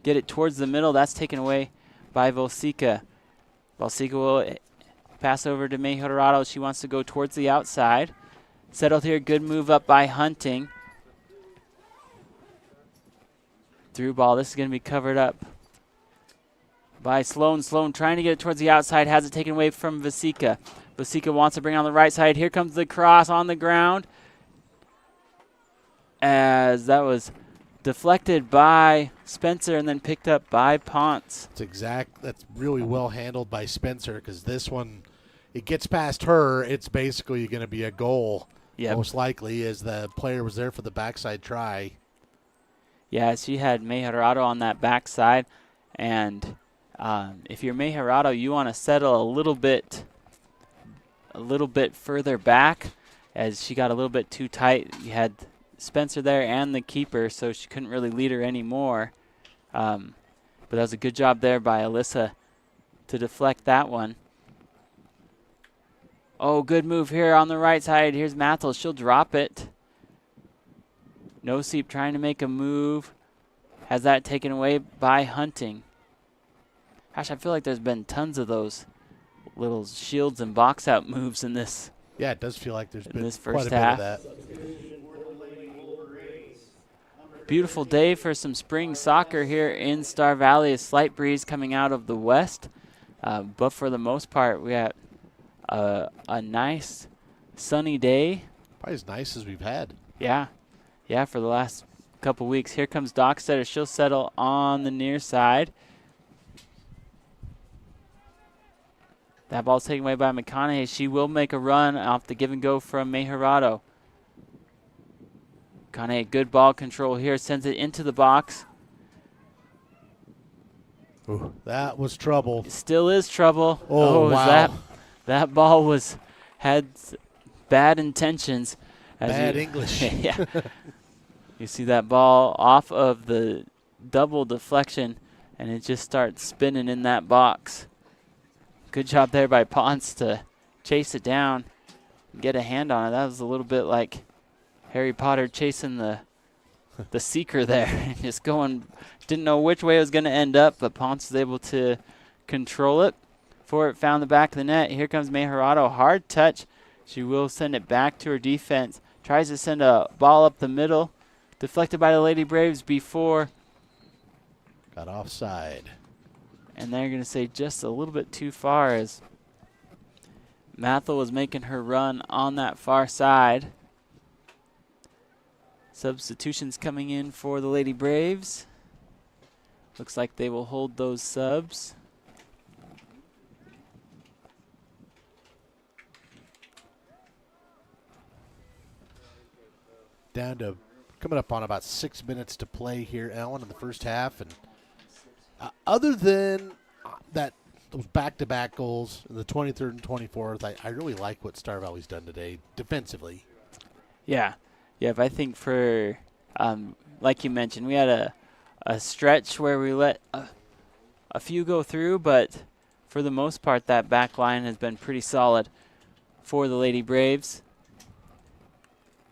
D: get it towards the middle. That's taken away by Volsika. Volsika will pass over to Mejorado. She wants to go towards the outside. Settled here. Good move up by Hunting. Through ball. This is going to be covered up by Sloan. Sloan trying to get it towards the outside. Has it taken away from Vasika. Vasika wants to bring on the right side. Here comes the cross on the ground. As that was deflected by Spencer and then picked up by Ponce.
B: That's really well handled by Spencer, because this one, it gets past her. It's basically going to be a goal, most likely, as the player was there for the backside try.
D: Yeah, she had Mejorado on that backside, and if you're Mejorado, you want to settle a little bit further back, as she got a little bit too tight. You had Spencer there and the keeper, so she couldn't really lead her anymore. But that was a good job there by Alyssa to deflect that one. Oh, good move here on the right side. Here's Mathel. She'll drop it. No Seep trying to make a move. Has that taken away by Hunting. Gosh, I feel like there's been tons of those little shields and box out moves in this.
B: Yeah, it does feel like there's been
D: this
B: quite
D: first
B: a
D: half.
B: bit of that.
D: Beautiful day for some spring soccer here in Star Valley. A slight breeze coming out of the west. But for the most part, we got a nice sunny day.
B: Probably as nice as we've had.
D: Yeah. Yeah, for the last couple weeks. Here comes Dockstetter. She'll settle on the near side. That ball's taken away by McConaughey. She will make a run off the give and go from Mejerado. McConaughey, good ball control here. Sends it into the box.
B: Ooh, that was trouble.
D: Still is trouble.
B: Oh, wow.
D: That ball had bad intentions.
B: Bad English.
D: Yeah. You see that ball off of the double deflection, and it just starts spinning in that box. Good job there by Ponce to chase it down and get a hand on it. That was a little bit like Harry Potter chasing the seeker there. Just going, didn't know which way it was going to end up, but Ponce was able to control it before it found the back of the net. Here comes Mejerado. Hard touch. She will send it back to her defense. Tries to send a ball up the middle. Deflected by the Lady Braves before.
B: Got offside.
D: And they're going to say just a little bit too far as Mathel was making her run on that far side. Substitutions coming in for the Lady Braves. Looks like they will hold those subs.
B: Down to coming up on about 6 minutes to play here, Ellen, in the first half. And other than those back-to-back goals, the 23rd and 24th, I really like what Star Valley's done today defensively.
D: Yeah. Yeah, but I think for, like you mentioned, we had a stretch where we let a few go through, but for the most part, that back line has been pretty solid for the Lady Braves.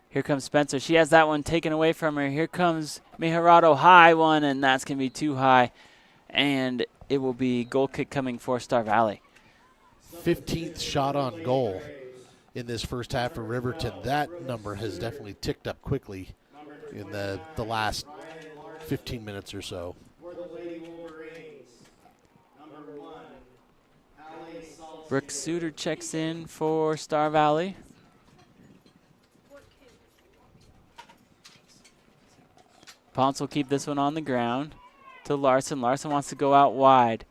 D: Here comes Spencer. She has that one taken away from her. Here comes Mejerado, high one, and that's going to be too high. And it will be goal kick coming for Star Valley.
B: 15th shot on goal in this first half for Riverton. That number has definitely ticked up quickly in the last 15 minutes or so.
D: Brooke Suter checks in for Star Valley. Ponce will keep this one on the ground to Larson. Larson wants to go out wide.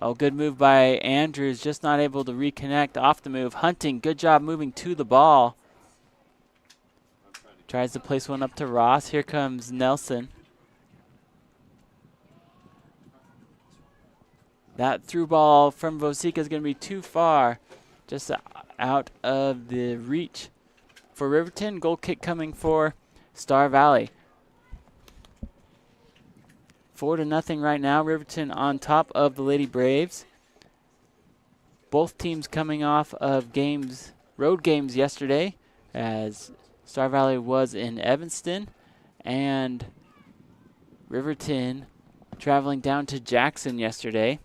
D: Oh, good move by Andrews. Just not able to reconnect off the move. Hunting, good job moving to the ball. Tries to place one up to Ross. Here comes Nelson. That through ball from Vosica is going to be too far. Just out of the reach for Riverton. Goal kick coming for Star Valley. 4-0 right now. Riverton on top of the Lady Braves. Both teams coming off of road games yesterday, as Star Valley was in Evanston, and Riverton traveling down to Jackson yesterday.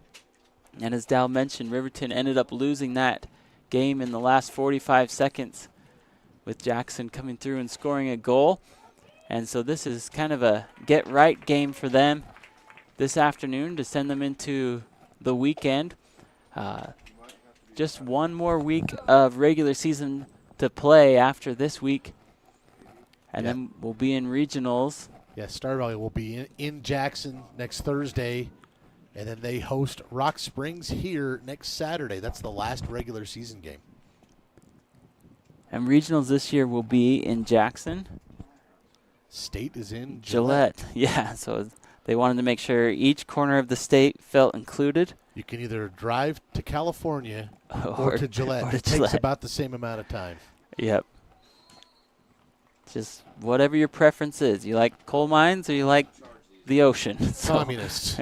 D: And as Dal mentioned, Riverton ended up losing that game in the last 45 seconds with Jackson coming through and scoring a goal. And so this is kind of a get-right game for them this afternoon to send them into the weekend. Just one more week of regular season to play after this week. And then we'll be in regionals.
B: Yeah, Star Valley will be in Jackson next Thursday. And then they host Rock Springs here next Saturday. That's the last regular season game.
D: And regionals this year will be in Jackson.
B: State is in
D: Gillette. Yeah, so they wanted to make sure each corner of the state felt included.
B: You can either drive to California or to Gillette. It takes about the same amount of time.
D: Yep. Just whatever your preference is. You like coal mines or you like the ocean?
B: Communists.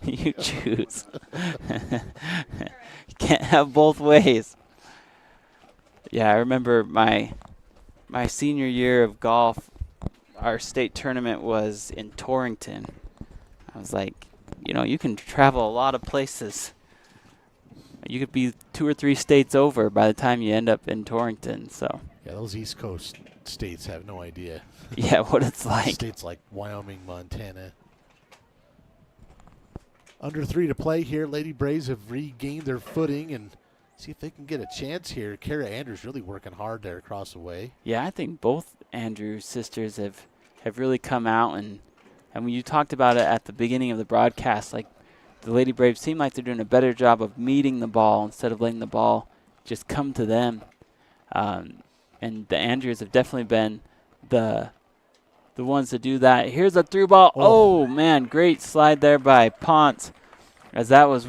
D: You choose. You can't have both ways. Yeah, I remember my senior year of golf, our state tournament was in Torrington. I was like, you can travel a lot of places. You could be 2 or 3 states over by the time you end up in Torrington. So
B: Yeah, those East Coast states have no idea.
D: yeah, what it's like.
B: States like Wyoming, Montana. Under 3 to play here. Lady Braves have regained their footing and see if they can get a chance here. Kara Andrews really working hard there across the way.
D: Yeah, I think both Andrews sisters have really come out, and when you talked about it at the beginning of the broadcast, like the Lady Braves seem like they're doing a better job of meeting the ball instead of letting the ball just come to them. And the Andrews have definitely been the ones to do that. Here's a through ball. Oh man, great slide there by Ponce, as that was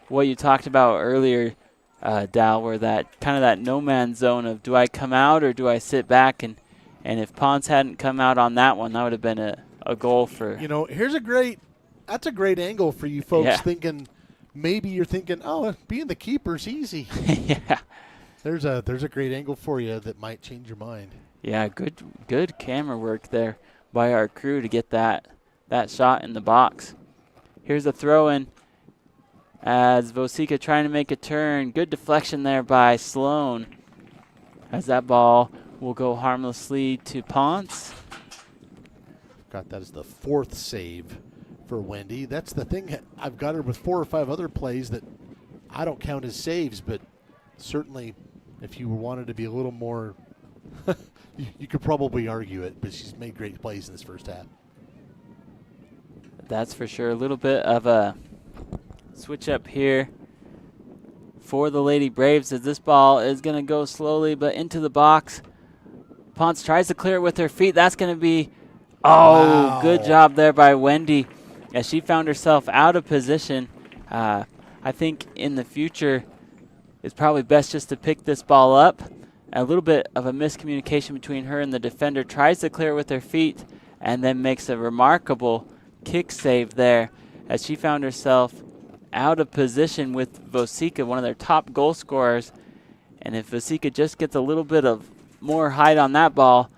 D: what you talked about earlier, Dal, where that kind of that no man's zone of do I come out or do I sit back, and if Ponce hadn't come out on that one, that would have been a goal for.
B: That's a great angle for you folks.
D: Yeah.
B: Thinking maybe you're thinking, oh, being the keeper's easy.
D: Yeah.
B: There's a great angle for you that might change your mind.
D: Yeah, good camera work there by our crew to get that shot in the box. Here's a throw in as Vosica trying to make a turn. Good deflection there by Sloan as that ball will go harmlessly to Ponce.
B: Got that as the 4th save for Wendy. That's the thing. I've got her with 4 or 5 other plays that I don't count as saves, but certainly if you wanted to be a little more, you could probably argue it, but she's made great plays in this first half.
D: That's for sure. A little bit of a switch up here for the Lady Braves as this ball is going to go slowly but into the box. Ponce tries to clear it with her feet. That's going to be,
B: Wow.
D: Good job there by Wendy as she found herself out of position. I think in the future it's probably best just to pick this ball up. A little bit of a miscommunication between her and the defender. Tries to clear it with her feet and then makes a remarkable kick save there as she found herself out of position with Vosica, one of their top goal scorers. And if Vosica just gets a little bit of more height on that ball,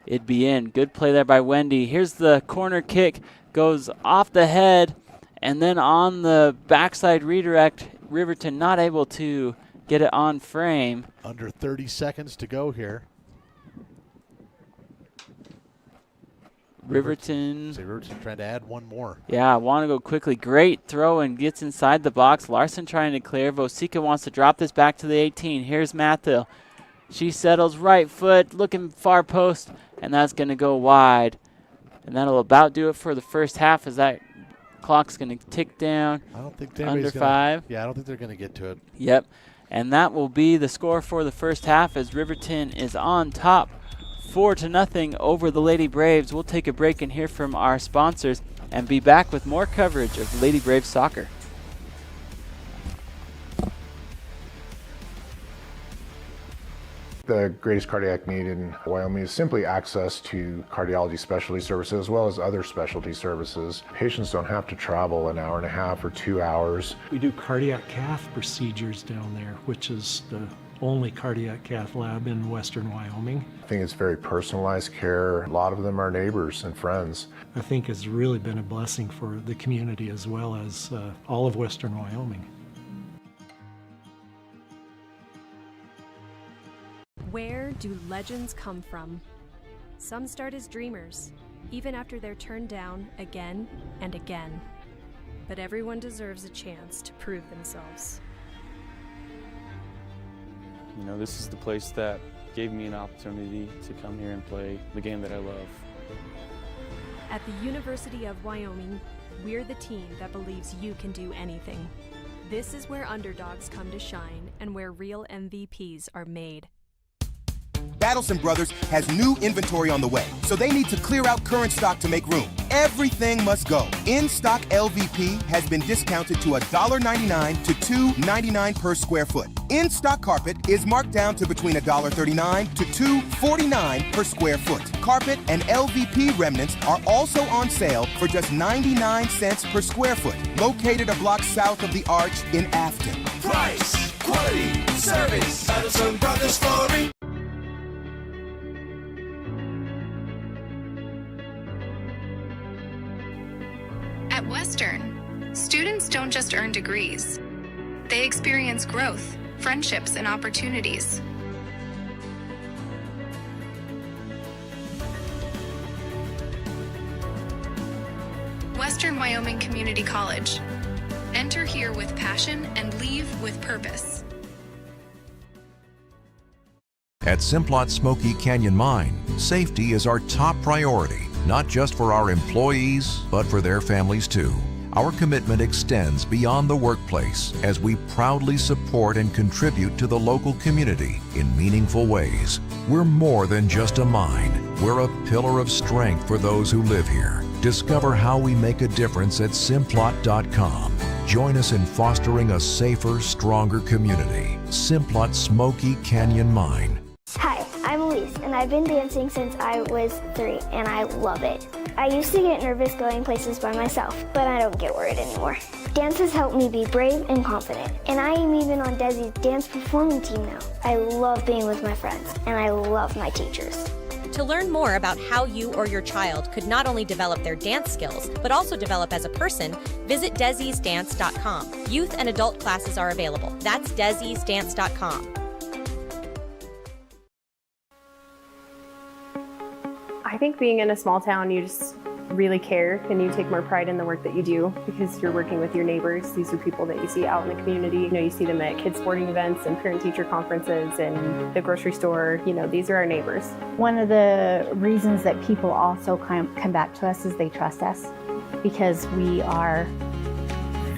D: it'd be in. Good play there by Wendy. Here's the corner kick. Goes off the head and then on the backside redirect. Riverton not able to get it on frame.
B: Under 30 seconds to go here.
D: Riverton
B: trying to add one more.
D: Yeah, I want to go quickly. Great throw and gets inside the box. Larson trying to clear. Vosica wants to drop this back to the 18. Here's Mathill. She settles right foot, looking far post, and that's going to go wide. And that'll about do it for the first half as that clock's going to tick down.
B: I don't think
D: under 5.
B: Yeah, I don't think they're going to get to it.
D: Yep. And that will be the score for the first half as Riverton is on top 4-0 over the Lady Braves. We'll take a break and hear from our sponsors and be back with more coverage of Lady Braves soccer.
E: The greatest cardiac need in Wyoming is simply access to cardiology specialty services as well as other specialty services. Patients don't have to travel an hour and a half or 2 hours.
F: We do cardiac cath procedures down there, which is the only cardiac cath lab in western Wyoming.
E: I think it's very personalized care. A lot of them are neighbors and friends.
F: I think it's really been a blessing for the community as well as all of western Wyoming.
G: Where do legends come from? Some start as dreamers, even after they're turned down again and again. But everyone deserves a chance to prove themselves.
H: You know, this is the place that gave me an opportunity to come here and play the game that I love.
G: At the University of Wyoming, we're the team that believes you can do anything. This is where underdogs come to shine and where real MVPs are made.
I: Battleson Brothers has new inventory on the way, so they need to clear out current stock to make room. Everything must go. In-stock LVP has been discounted to $1.99 to $2.99 per square foot. In-stock carpet is marked down to between $1.39 to $2.49 per square foot. Carpet and LVP remnants are also on sale for just 99 cents per square foot, located a block south of the Arch in Afton.
A: Price, quality, service. Battleson Brothers
J: students don't just earn degrees. They experience growth, friendships, and opportunities. Western Wyoming Community College. Enter here with passion and leave with purpose.
K: At Simplot Smoky Canyon Mine, safety is our top priority, not just for our employees, but for their families too. Our commitment extends beyond the workplace as we proudly support and contribute to the local community in meaningful ways. We're more than just a mine. We're a pillar of strength for those who live here. Discover how we make a difference at Simplot.com. Join us in fostering a safer, stronger community. Simplot Smoky Canyon Mine.
L: Hi, I'm Elise, and I've been dancing since I was 3, and I love it. I used to get nervous going places by myself, but I don't get worried anymore. Dance has helped me be brave and confident, and I am even on Desi's dance performing team now. I love being with my friends, and I love my teachers.
M: To learn more about how you or your child could not only develop their dance skills, but also develop as a person, visit Desi'sDance.com. Youth and adult classes are available. That's Desi'sDance.com.
N: I think being in a small town, you just really care and you take more pride in the work that you do because you're working with your neighbors. These are people that you see out in the community. You know, you see them at kids' sporting events and parent-teacher conferences and the grocery store. You know, these are our neighbors.
O: One of the reasons that people also come back to us is they trust us because we are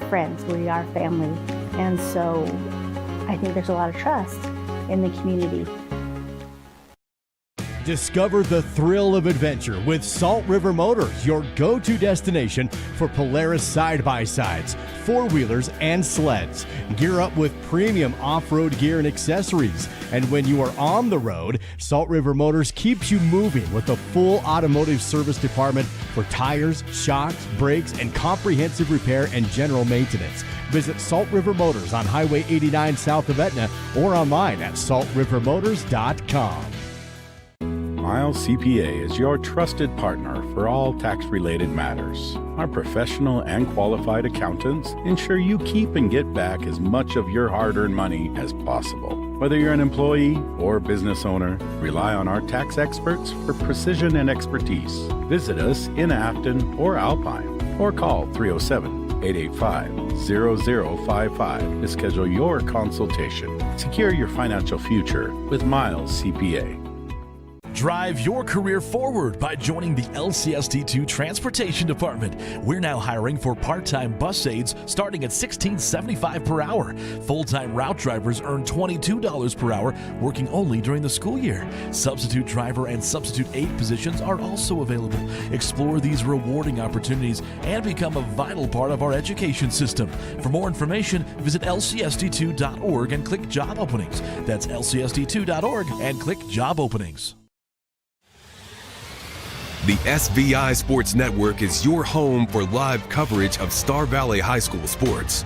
O: friends, we are family. And so I think there's a lot of trust in the community.
P: Discover the thrill of adventure with Salt River Motors, your go-to destination for Polaris side-by-sides, four-wheelers, and sleds. Gear up with premium off-road gear and accessories. And when you are on the road, Salt River Motors keeps you moving with a full automotive service department for tires, shocks, brakes, and comprehensive repair and general maintenance. Visit Salt River Motors on Highway 89 south of Etna or online at saltrivermotors.com.
Q: Miles CPA is your trusted partner for all tax-related matters. Our professional and qualified accountants ensure you keep and get back as much of your hard-earned money as possible. Whether you're an employee or business owner, rely on our tax experts for precision and expertise. Visit us in Afton or Alpine or call 307-885-0055 to schedule your consultation. Secure your financial future with Miles CPA.
R: Drive your career forward by joining the LCSD2 Transportation Department. We're now hiring for part-time bus aides starting at $16.75 per hour. Full-time route drivers earn $22 per hour, working only during the school year. Substitute driver and substitute aide positions are also available. Explore these rewarding opportunities and become a vital part of our education system. For more information, visit lcsd2.org and click Job Openings. That's lcsd2.org and click Job Openings.
S: The SVI Sports Network is your home for live coverage of Star Valley High School sports.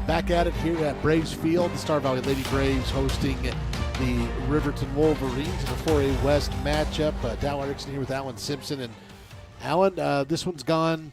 B: Back at it here at Braves Field, the Star Valley Lady Braves hosting the Riverton Wolverines in a 4A West matchup. Dow Erickson here with Alan Simpson. And Alan, this one's gone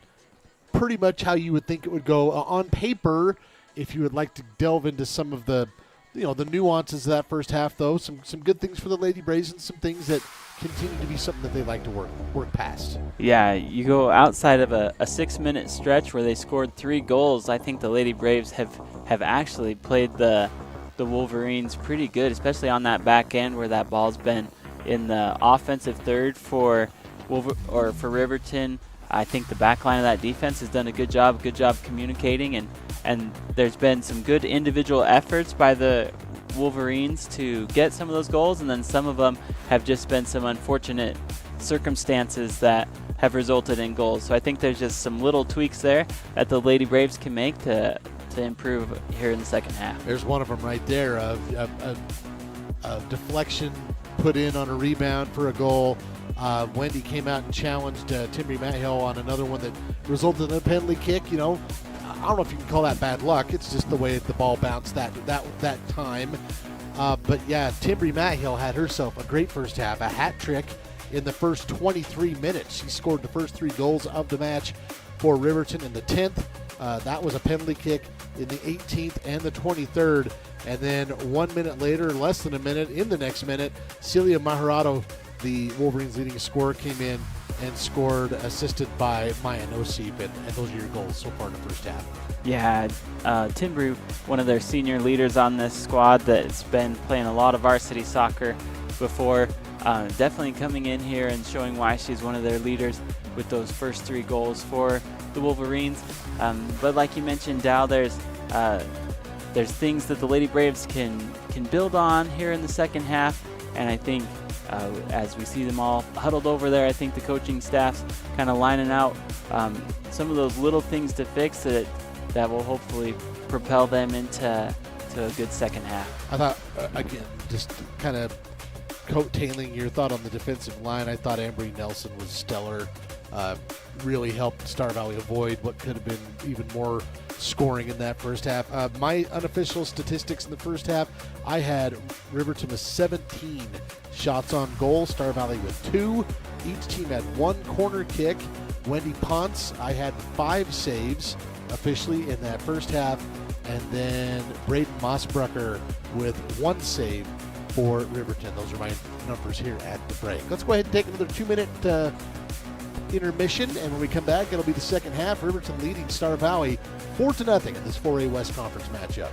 B: pretty much how you would think it would go on paper. If you would like to delve into some of the, the nuances of that first half, though, some good things for the Lady Braves and some things that continue to be something that they like to work past.
D: Yeah, you go outside of a 6-minute stretch where they scored 3 goals. I think the Lady Braves have actually played the Wolverines pretty good, especially on that back end where that ball's been in the offensive third for Riverton. I think the back line of that defense has done a good job communicating, and there's been some good individual efforts by the Wolverines to get some of those goals, and then some of them have just been some unfortunate circumstances that have resulted in goals. So I think there's just some little tweaks there that the Lady Braves can make to improve here in the second half.
B: There's one of them right there, a deflection put in on a rebound for a goal. Wendy came out and challenged Timmy Mathill on another one that resulted in a penalty kick. I don't know if you can call that bad luck. It's just the way the ball bounced that time. But yeah, Timbri Mathill had herself a great first half, a hat trick in the first 23 minutes. She scored the first 3 goals of the match for Riverton in the 10th. That was a penalty kick in the 18th and the 23rd. And then 1 minute later, less than a minute, in the next minute, Celia Maharado, the Wolverines' leading scorer, came in and scored, assisted by Maya Nosib, and those are your goals so far in the first half.
D: Yeah, Timbru, one of their senior leaders on this squad that's been playing a lot of varsity soccer before, definitely coming in here and showing why she's one of their leaders with those first 3 goals for the Wolverines. But like you mentioned, Dow, there's things that the Lady Braves can build on here in the second half, and I think as we see them all huddled over there, I think the coaching staff's kind of lining out some of those little things to fix that will hopefully propel them into a good second half.
B: I thought, again, just kind of coattailing your thought on the defensive line, I thought Ambry Nelson was stellar. Really helped Star Valley avoid what could have been even more scoring in that first half. My unofficial statistics in the first half, I had Riverton with 17 shots on goal, Star Valley with 2. Each team had 1 corner kick. Wendy Ponce, I had 5 saves officially in that first half. And then Braden Mossbrucker with 1 save for Riverton. Those are my numbers here at the break. Let's go ahead and take another 2-minute intermission, and when we come back, it'll be the second half. Riverton leading Star Valley 4-0 in this 4A West Conference matchup.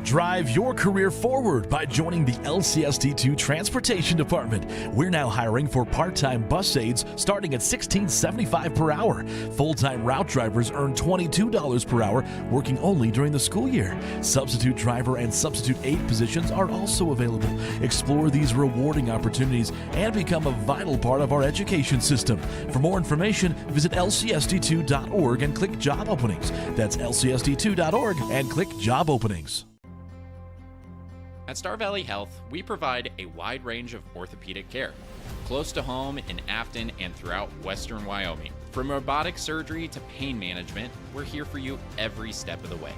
R: Drive your career forward by joining the LCSD2 Transportation Department. We're now hiring for part-time bus aides starting at $16.75 per hour. Full-time route drivers earn $22 per hour, working only during the school year. Substitute driver and substitute aide positions are also available. Explore these rewarding opportunities and become a vital part of our education system. For more information, visit lcsd2.org and click Job Openings. That's lcsd2.org and click Job Openings.
T: At Star Valley Health, we provide a wide range of orthopedic care, close to home in Afton and throughout western Wyoming. From robotic surgery to pain management, we're here for you every step of the way.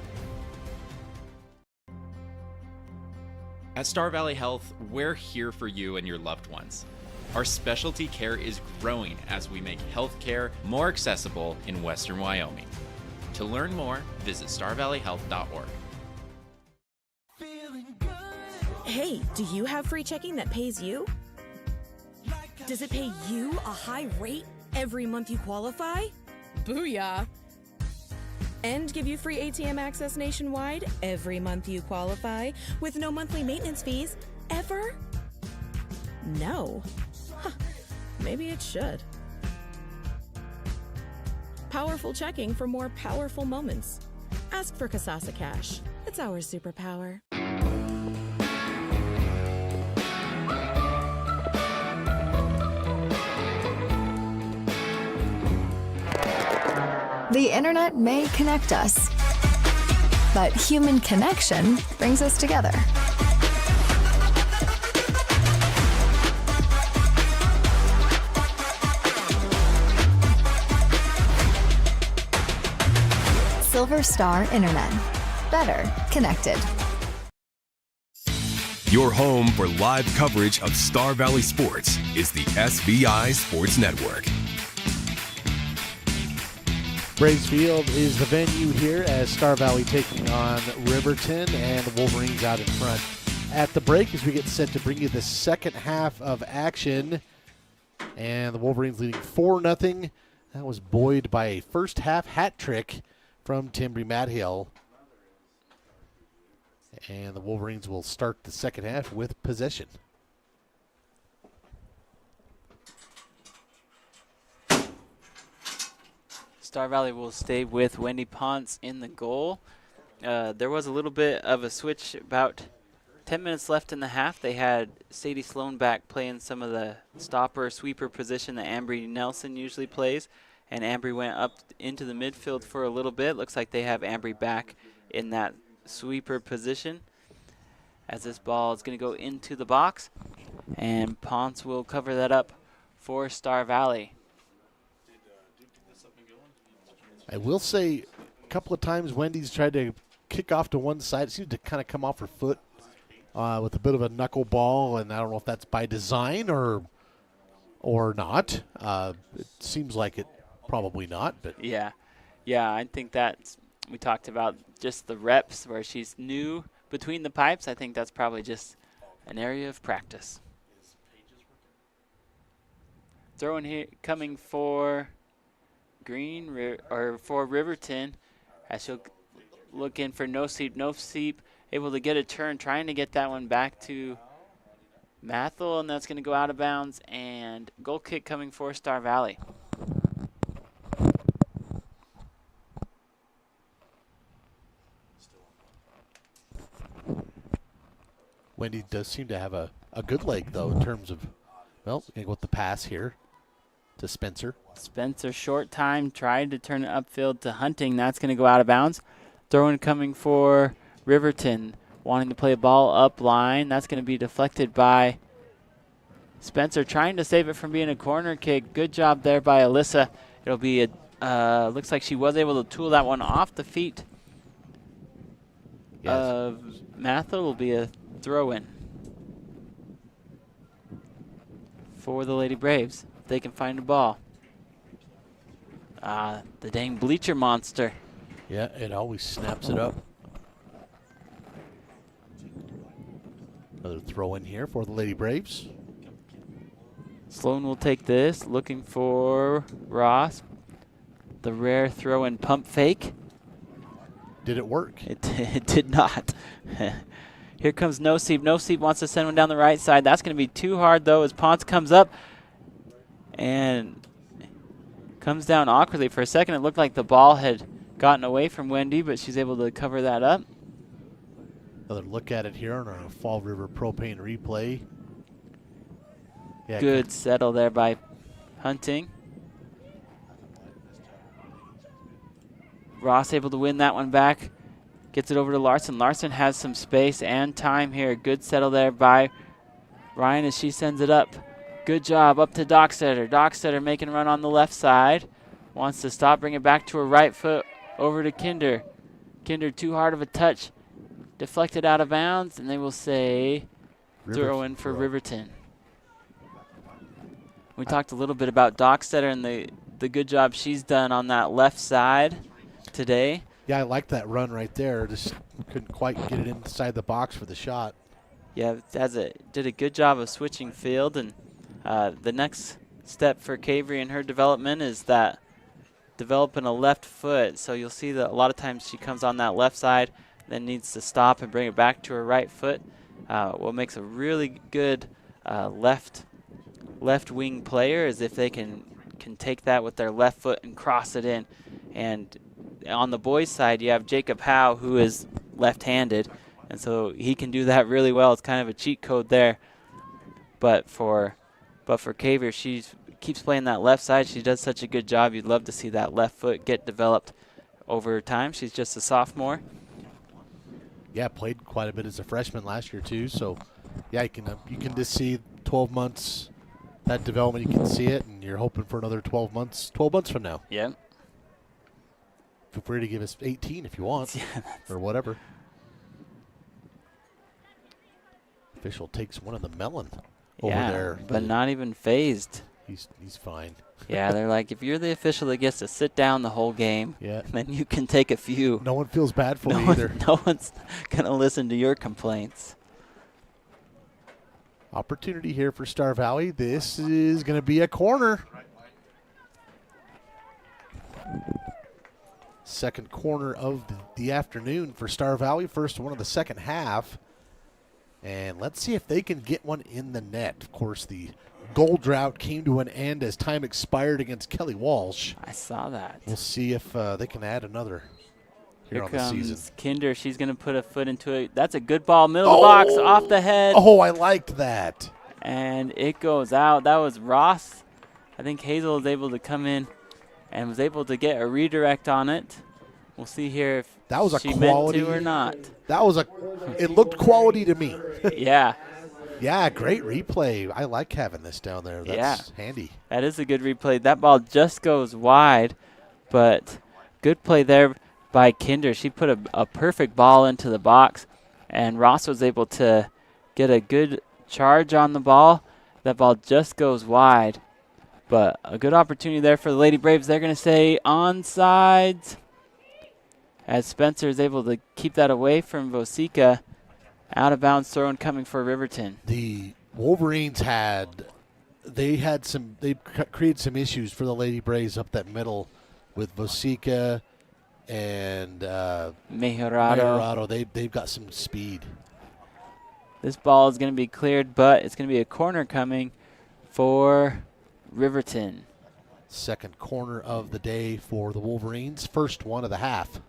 T: At Star Valley Health, we're here for you and your loved ones. Our specialty care is growing as we make healthcare more accessible in western Wyoming. To learn more, visit starvalleyhealth.org.
U: Hey, do you have free checking that pays you? Does it pay you a high rate every month you qualify? Booyah! And give you free ATM access nationwide every month you qualify with no monthly maintenance fees, ever? No. Huh. Maybe it should. Powerful checking for more powerful moments. Ask for Kasasa Cash. It's our superpower.
V: The internet may connect us, but human connection brings us together. Silver Star Internet. Better connected.
S: Your home for live coverage of Star Valley sports is the SVI Sports Network.
B: Braves Field is the venue here as Star Valley taking on Riverton, and the Wolverines out in front at the break as we get set to bring you the second half of action. And the Wolverines leading 4-0. That was buoyed by a first half hat trick from Timbri Madhill. And the Wolverines will start the second half with possession.
D: Star Valley will stay with Wendy Ponce in the goal. There was a little bit of a switch, about 10 minutes left in the half. They had Sadie Sloan back playing some of the stopper, sweeper position that Ambry Nelson usually plays. And Ambry went up into the midfield for a little bit. Looks like they have Ambry back in that sweeper position as this ball is going to go into the box. And Ponce will cover that up for Star Valley.
B: I will say a couple of times Wendy's tried to kick off to one side. It seemed to kind of come off her foot with a bit of a knuckleball, and I don't know if that's by design or or not. It seems like it probably not, but
D: Yeah. Yeah, I think that's, we talked about just the reps where she's new between the pipes. I think that's probably just an area of practice. Throwing here, coming for for Riverton, as she'll look in for No Seep, able to get a turn, trying to get that one back to Mathel, and that's going to go out of bounds, and goal kick coming for Star Valley.
B: Wendy does seem to have a good leg, though, in terms of, well, going to go with the pass here to Spencer.
D: Spencer, short time, tried to turn it upfield to Hunting. That's going to go out of bounds. Throw-in coming for Riverton, wanting to play a ball up line. That's going to be deflected by Spencer, trying to save it from being a corner kick. Good job there by Alyssa. It'll be a, looks like she was able to tool that one off the feet of Mather. Will be a throw-in for the Lady Braves. They can find a ball. The dang bleacher monster.
B: Yeah, it always snaps it up. Another throw in here for the Lady Braves.
D: Sloan will take this, looking for Ross. The rare throw and pump fake.
B: Did it work?
D: It did not. Here comes No Seep. No Seep wants to send one down the right side. That's going to be too hard, though, as Ponce comes up and comes down awkwardly. For a second, it looked like the ball had gotten away from Wendy, but she's able to cover that up.
B: Another look at it here on our Fall River Propane replay. Yeah,
D: good settle there by Hunting. Ross able to win that one back. Gets it over to Larson. Larson has some space and time here. Good settle there by Ryan as she sends it up. Good job up to Docksetter. Docksetter making a run on the left side. Wants to stop, bring it back to her right foot over to Kinder. Kinder too hard of a touch. Deflected out of bounds, and they will say throw in for Riverton. We talked a little bit about Docksetter and the good job she's done on that left side today.
B: Yeah, I like that run right there. Just couldn't quite get it inside the box for the shot.
D: Yeah, did a good job of switching field, and the next step for Cavery in her development is that developing a left foot. So you'll see that a lot of times she comes on that left side, then needs to stop and bring it back to her right foot. What makes a really good left wing player is if they can take that with their left foot and cross it in. And on the boys' side, you have Jacob Howe, who is left-handed, and so he can do that really well. It's kind of a cheat code there. But for Caver, she keeps playing that left side. She does such a good job. You'd love to see that left foot get developed over time. She's just a sophomore.
B: Yeah, played quite a bit as a freshman last year too. So, yeah, you can just see 12 months that development. You can see it, and you're hoping for another 12 months from now.
D: Yeah.
B: Feel free to give us 18 if you want, or whatever. Official takes one of the melon over there.
D: But not even phased.
B: He's fine.
D: Yeah, they're like, if you're the official that gets to sit down the whole game, then you can take a few.
B: No one feels bad for you either.
D: No one's going to listen to your complaints.
B: Opportunity here for Star Valley. This is going to be a corner. Second corner of the afternoon for Star Valley. First one of the second half. And let's see if they can get one in the net. Of course, the goal drought came to an end as time expired against Kelly Walsh.
D: I saw that.
B: We'll see if they can add another here on the season.
D: Kinder. She's going to put a foot into it. That's a good ball. Middle of the box, off the head.
B: Oh, I liked that.
D: And it goes out. That was Ross. I think Hazel was able to come in and was able to get a redirect on it. We'll see here if
B: that was
D: she
B: quality,
D: meant to or not.
B: It looked quality to me.
D: Yeah.
B: Yeah, great replay. I like having this down there. That's handy.
D: That is a good replay. That ball just goes wide, but good play there by Kinder. She put a perfect ball into the box, and Ross was able to get a good charge on the ball. That ball just goes wide. But a good opportunity there for the Lady Braves. They're going to say onsides, as Spencer is able to keep that away from Vosica. Out of bounds throw coming for Riverton.
B: The Wolverines they created some issues for the Lady Braves up that middle with Vosica and
D: Mejorado.
B: They've got some speed.
D: This ball is going to be cleared, but it's going to be a corner coming for Riverton.
B: Second corner of the day for the Wolverines. First one of the half.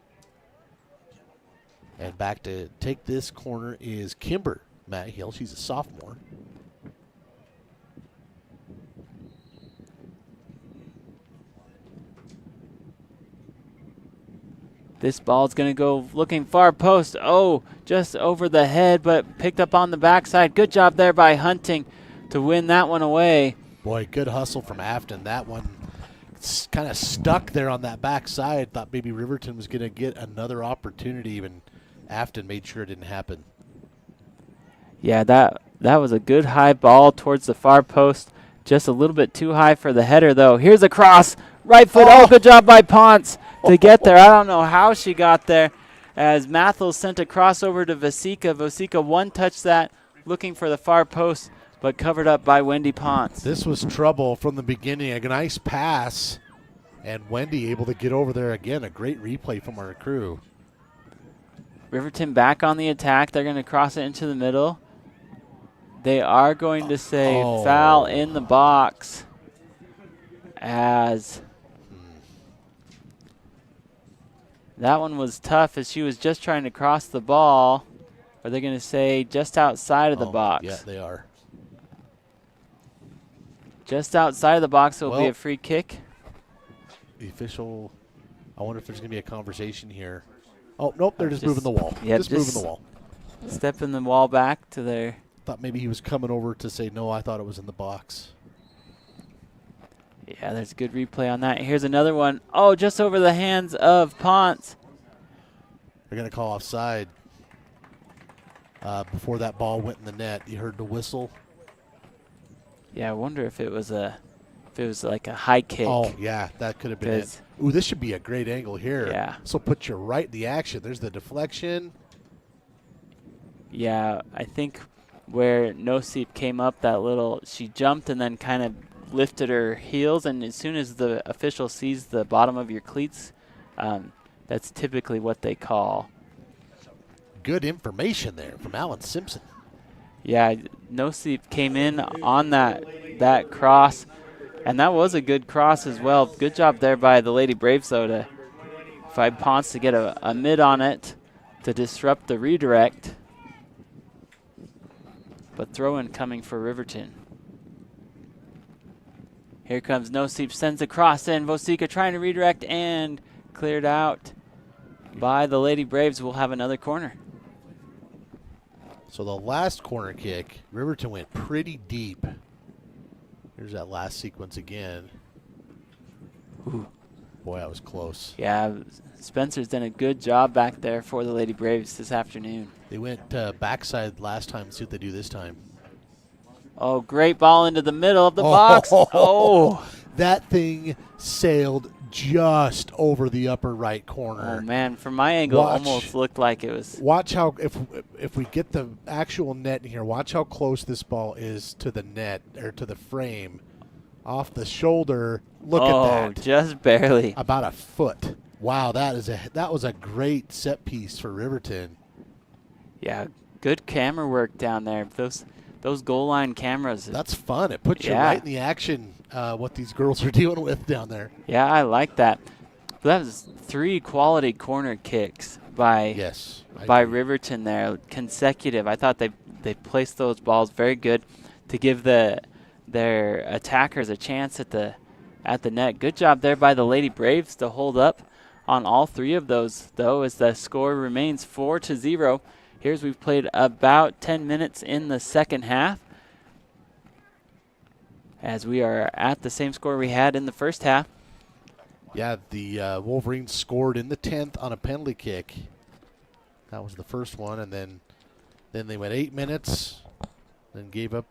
B: And back to take this corner is Kimber Hill. She's a sophomore.
D: This ball's going to go looking far post. Oh, just over the head, but picked up on the backside. Good job there by Hunting to win that one away.
B: Boy, good hustle from Afton. That one kind of stuck there on that backside. Thought maybe Riverton was going to get another opportunity. Even Afton made sure it didn't happen.
D: Yeah, that was a good high ball towards the far post. Just a little bit too high for the header, though. Here's a cross. Right foot. Oh, good job by Ponce to get there. I don't know how she got there, as Mathels sent a cross over to Vosica. Vosica one-touched that, looking for the far post, but covered up by Wendy Ponce.
B: This was trouble from the beginning. A nice pass, and Wendy able to get over there again. A great replay from our crew.
D: Riverton back on the attack. They're going to cross it into the middle. They are going to say foul in the box, as that one was tough, as she was just trying to cross the ball. Are they going to say just outside of the box?
B: Yeah, they are.
D: Just outside of the box, it will be a free kick.
B: The official, I wonder if there's going to be a conversation here. Oh, nope, they're just moving the wall.
D: Yeah,
B: just moving the wall.
D: Stepping the wall back to their...
B: Thought maybe he was coming over to say, no, I thought it was in the box.
D: Yeah, there's a good replay on that. Here's another one. Oh, just over the hands of Ponce.
B: They're going to call offside. Before that ball went in the net, you heard the whistle.
D: Yeah, I wonder if it was like a high kick.
B: Oh, yeah, that could have been it. Ooh, this should be a great angle here.
D: Yeah.
B: So put you right in the action. There's the deflection.
D: Yeah, I think where Nosip came up she jumped and then kind of lifted her heels, and as soon as the official sees the bottom of your cleats, that's typically what they call.
B: Good information there from Alan Simpson.
D: Yeah, Nosip came in on that cross, and that was a good cross as well. Good job there by the Lady Braves, though, to find Ponce to get a mid on it to disrupt the redirect. But throw-in coming for Riverton. Here comes Nosip, sends a cross in. Vosica trying to redirect and cleared out by the Lady Braves. We'll have another corner.
B: So the last corner kick, Riverton went pretty deep. Here's that last sequence again.
D: Ooh.
B: Boy, that was close.
D: Yeah, Spencer's done a good job back there for the Lady Braves this afternoon.
B: They went backside last time. See what they do this time.
D: Oh, great ball into the middle of the box. Oh,
B: that thing sailed just over the upper right corner.
D: Oh, man, from my angle, it almost looked like it was.
B: Watch how, if we get the actual net in here, watch how close this ball is to the net, or to the frame. Off the shoulder. Look at that.
D: Oh, just barely.
B: About a foot. Wow, that was a great set piece for Riverton.
D: Yeah, good camera work down there. Those goal line cameras.
B: That's fun. It puts you right in the action, what these girls are dealing with down there.
D: Yeah, I like that. That was 3 quality corner kicks by Riverton there, consecutive. I thought they placed those balls very good to give their attackers a chance at the net. Good job there by the Lady Braves to hold up on all 3 of those, though, as the score remains 4-0. Here's we've played about 10 minutes in the second half, as we are at the same score we had in the first half.
B: Yeah, the Wolverines scored in the 10th on a penalty kick. That was the first one, and then they went 8 minutes, then gave up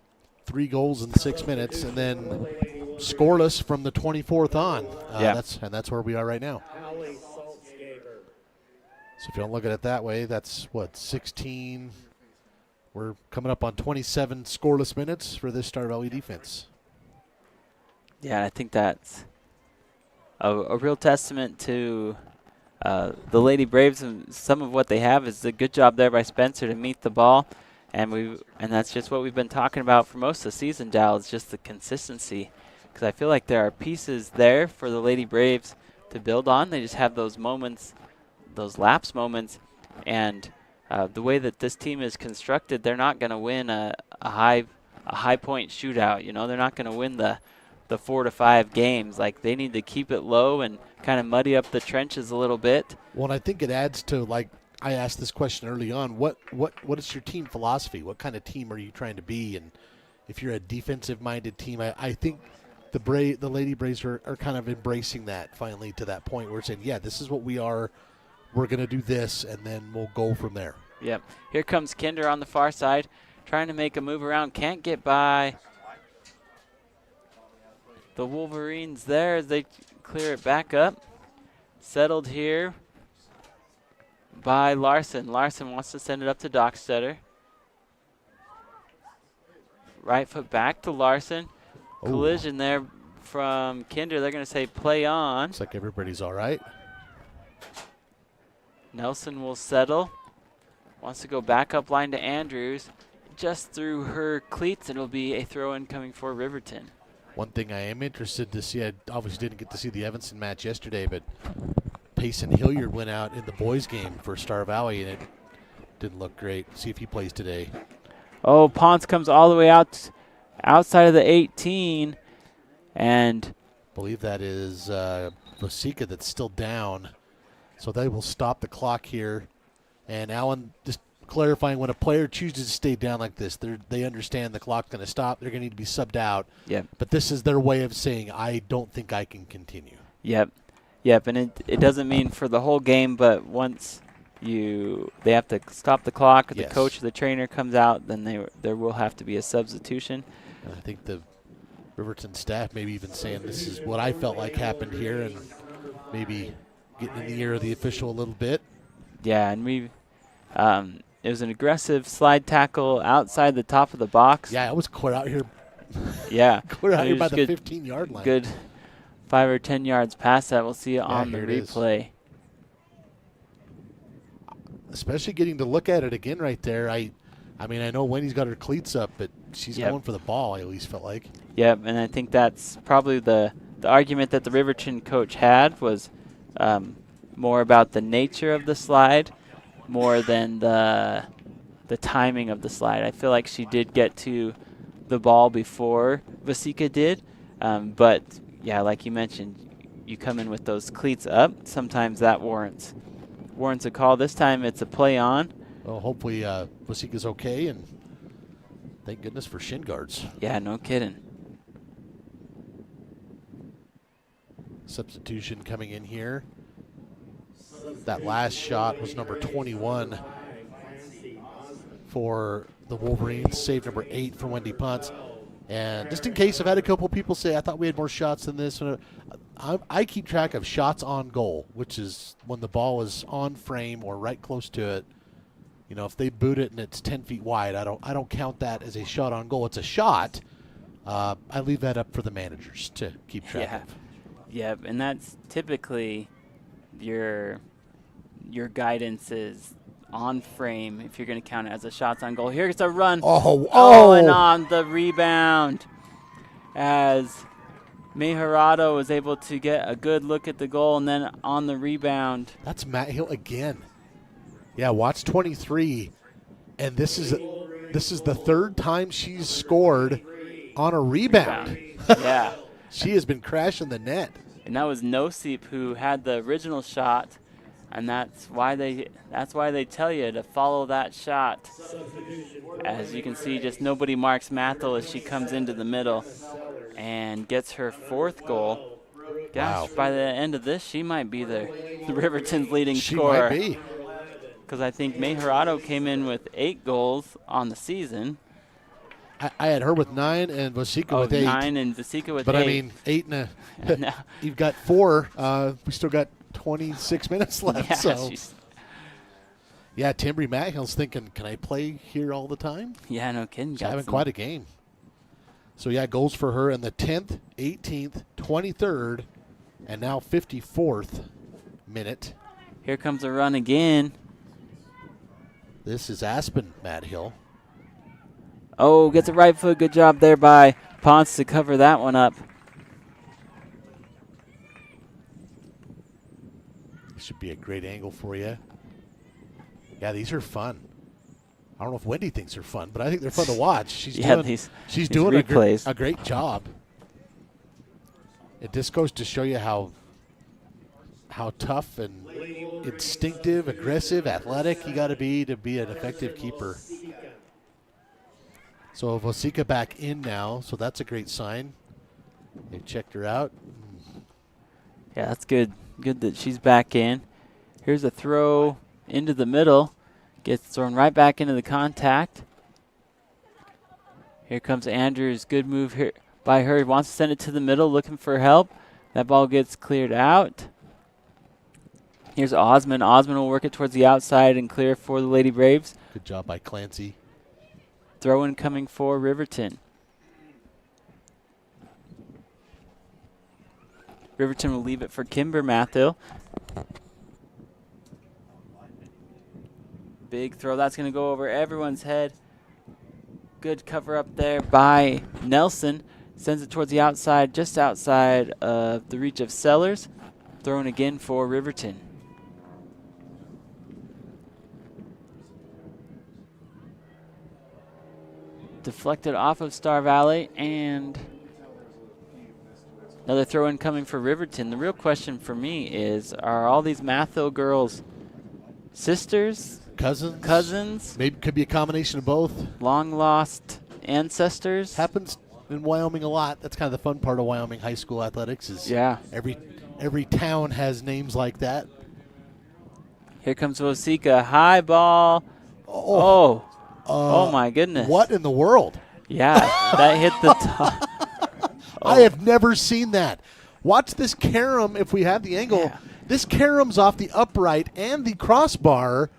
B: 3 goals in 6 minutes, and then scoreless from the 24th on.
D: Yeah.
B: That's where we are right now. So if you don't look at it that way, that's what, 16. We're coming up on 27 scoreless minutes for this Star Valley defense.
D: Yeah, I think that's a real testament to the Lady Braves, and some of what they have is a good job there by Spencer to meet the ball, and that's just what we've been talking about for most of the season, Dal, is just the consistency, because I feel like there are pieces there for the Lady Braves to build on. They just have those moments, those lapse moments, and the way that this team is constructed, they're not going to win a high point shootout. You know, they're not going to win the 4 to 5 games. Like, they need to keep it low and kind of muddy up the trenches a little bit.
B: Well, and I think it adds to, like, I asked this question early on, what is your team philosophy? What kind of team are you trying to be? And if you're a defensive-minded team, I think the Lady Braves are kind of embracing that finally to that point where saying, yeah, this is what we are. We're going to do this, and then we'll go from there.
D: Yep. Here comes Kinder on the far side, trying to make a move around. Can't get by the Wolverines there as they clear it back up. Settled here by Larson. Larson wants to send it up to Dockstetter. Right foot back to Larson.
B: Ooh.
D: Collision there from Kinder. They're going to say play on.
B: Looks like everybody's all right.
D: Nelson will settle. Wants to go back up line to Andrews. Just through her cleats, it'll be a throw-in coming for Riverton.
B: One thing I am interested to see, I obviously didn't get to see the Evanston match yesterday, but Payson Hilliard went out in the boys' game for Star Valley, and it didn't look great. See if he plays today.
D: Oh, Ponce comes all the way outside of the 18, and
B: I believe that is Vasica that's still down. So they will stop the clock here. And Alan, just clarifying, when a player chooses to stay down like this, they understand the clock's going to stop. They're going to need to be subbed out.
D: Yep.
B: But this is their way of saying, I don't think I can continue.
D: Yep. And it doesn't mean for the whole game, but once they have to stop the clock, the coach or the trainer comes out, then there will have to be a substitution.
B: And I think the Riverton staff maybe even saying this is what I felt like happened here, and maybe getting in the ear of the official a little bit.
D: Yeah, and it was an aggressive slide tackle outside the top of the box.
B: Yeah, it was clear out here.
D: Yeah.
B: Clear out here by the 15-yard line.
D: Good 5 or 10 yards past that. We'll see it on the replay.
B: Especially getting to look at it again right there. I mean, I know Wendy's got her cleats up, but she's going for the ball, I at least felt like.
D: Yep, and I think that's probably the argument that the Riverton coach had was more about the nature of the slide more than the timing of the slide. I feel like she did get to the ball before Vasica did, but yeah, like you mentioned, you come in with those cleats up. Sometimes that warrants a call. This time it's a play on.
B: Well, hopefully Vasica's okay, and thank goodness for shin guards.
D: Yeah, no kidding.
B: Substitution coming in here. That last shot was number 21 for the Wolverines. Save number 8 for Wendy Punts. And just in case, I've had a couple people say, I thought we had more shots than this. I keep track of shots on goal, which is when the ball is on frame or right close to it. You know, if they boot it and it's 10 feet wide, I don't count that as a shot on goal. It's a shot. I leave that up for the managers to keep track of.
D: Yeah, and that's typically your guidance is on frame if you're going to count it as a shots on goal. Here's a run. And on the rebound as Meharado was able to get a good look at the goal, and then on the rebound.
B: That's Matt Hill again. Yeah, watch 23, and this is the third time she's scored on a rebound.
D: Yeah.
B: She has been crashing the net.
D: And that was Nosip who had the original shot, and that's why they tell you to follow that shot. As you can see, just nobody marks Mathel as she comes into the middle and gets her 4th goal. Gosh, by the end of this, she might be the Riverton's leading scorer.
B: She might be.
D: Because I think Meharado came in with 8 goals on the season.
B: I had her with 9 and Vasika with 8.
D: 9 and Vasika with 8.
B: But I mean, 8 and
D: No.
B: you've got 4. We still got 26 minutes left.
D: Yeah,
B: So. Yeah, Timbry Maghill's thinking, can I play here all the time?
D: Yeah, no kidding.
B: She's having quite a game. So, yeah, goals for her in the 10th, 18th, 23rd, and now 54th minute.
D: Here comes a run again.
B: This is Aspen Madhill.
D: Oh, gets a right foot. Good job there by Ponce to cover that one up.
B: This should be a great angle for you. Yeah, these are fun. I don't know if Wendy thinks they're fun, but I think they're fun to watch. She's doing a great job. It just goes to show you how tough and instinctive, aggressive, athletic you got to be an effective keeper. So Vasika back in now, so that's a great sign. They checked her out.
D: Yeah, that's good. Good that she's back in. Here's a throw into the middle. Gets thrown right back into the contact. Here comes Andrews. Good move here by her. Wants to send it to the middle, looking for help. That ball gets cleared out. Here's Osmond. Osmond will work it towards the outside and clear for the Lady Braves.
B: Good job by Clancy.
D: Throw-in coming for Riverton. Riverton will leave it for Kimber Mathill. Big throw. That's going to go over everyone's head. Good cover up there by Nelson. Sends it towards the outside, just outside of the reach of Sellers. Throw-in again for Riverton. Deflected off of Star Valley, and another throw-in coming for Riverton. The real question for me is, are all these Mathill girls sisters?
B: Cousins? Maybe could be a combination of both.
D: Long-lost ancestors?
B: Happens in Wyoming a lot. That's kind of the fun part of Wyoming high school athletics is every town has names like that.
D: Here comes Vasika. High ball. Oh, my goodness.
B: What in the world?
D: Yeah, that hit the top.
B: I have never seen that. Watch this carom if we have the angle.
D: Yeah.
B: This carom's off the upright and the crossbar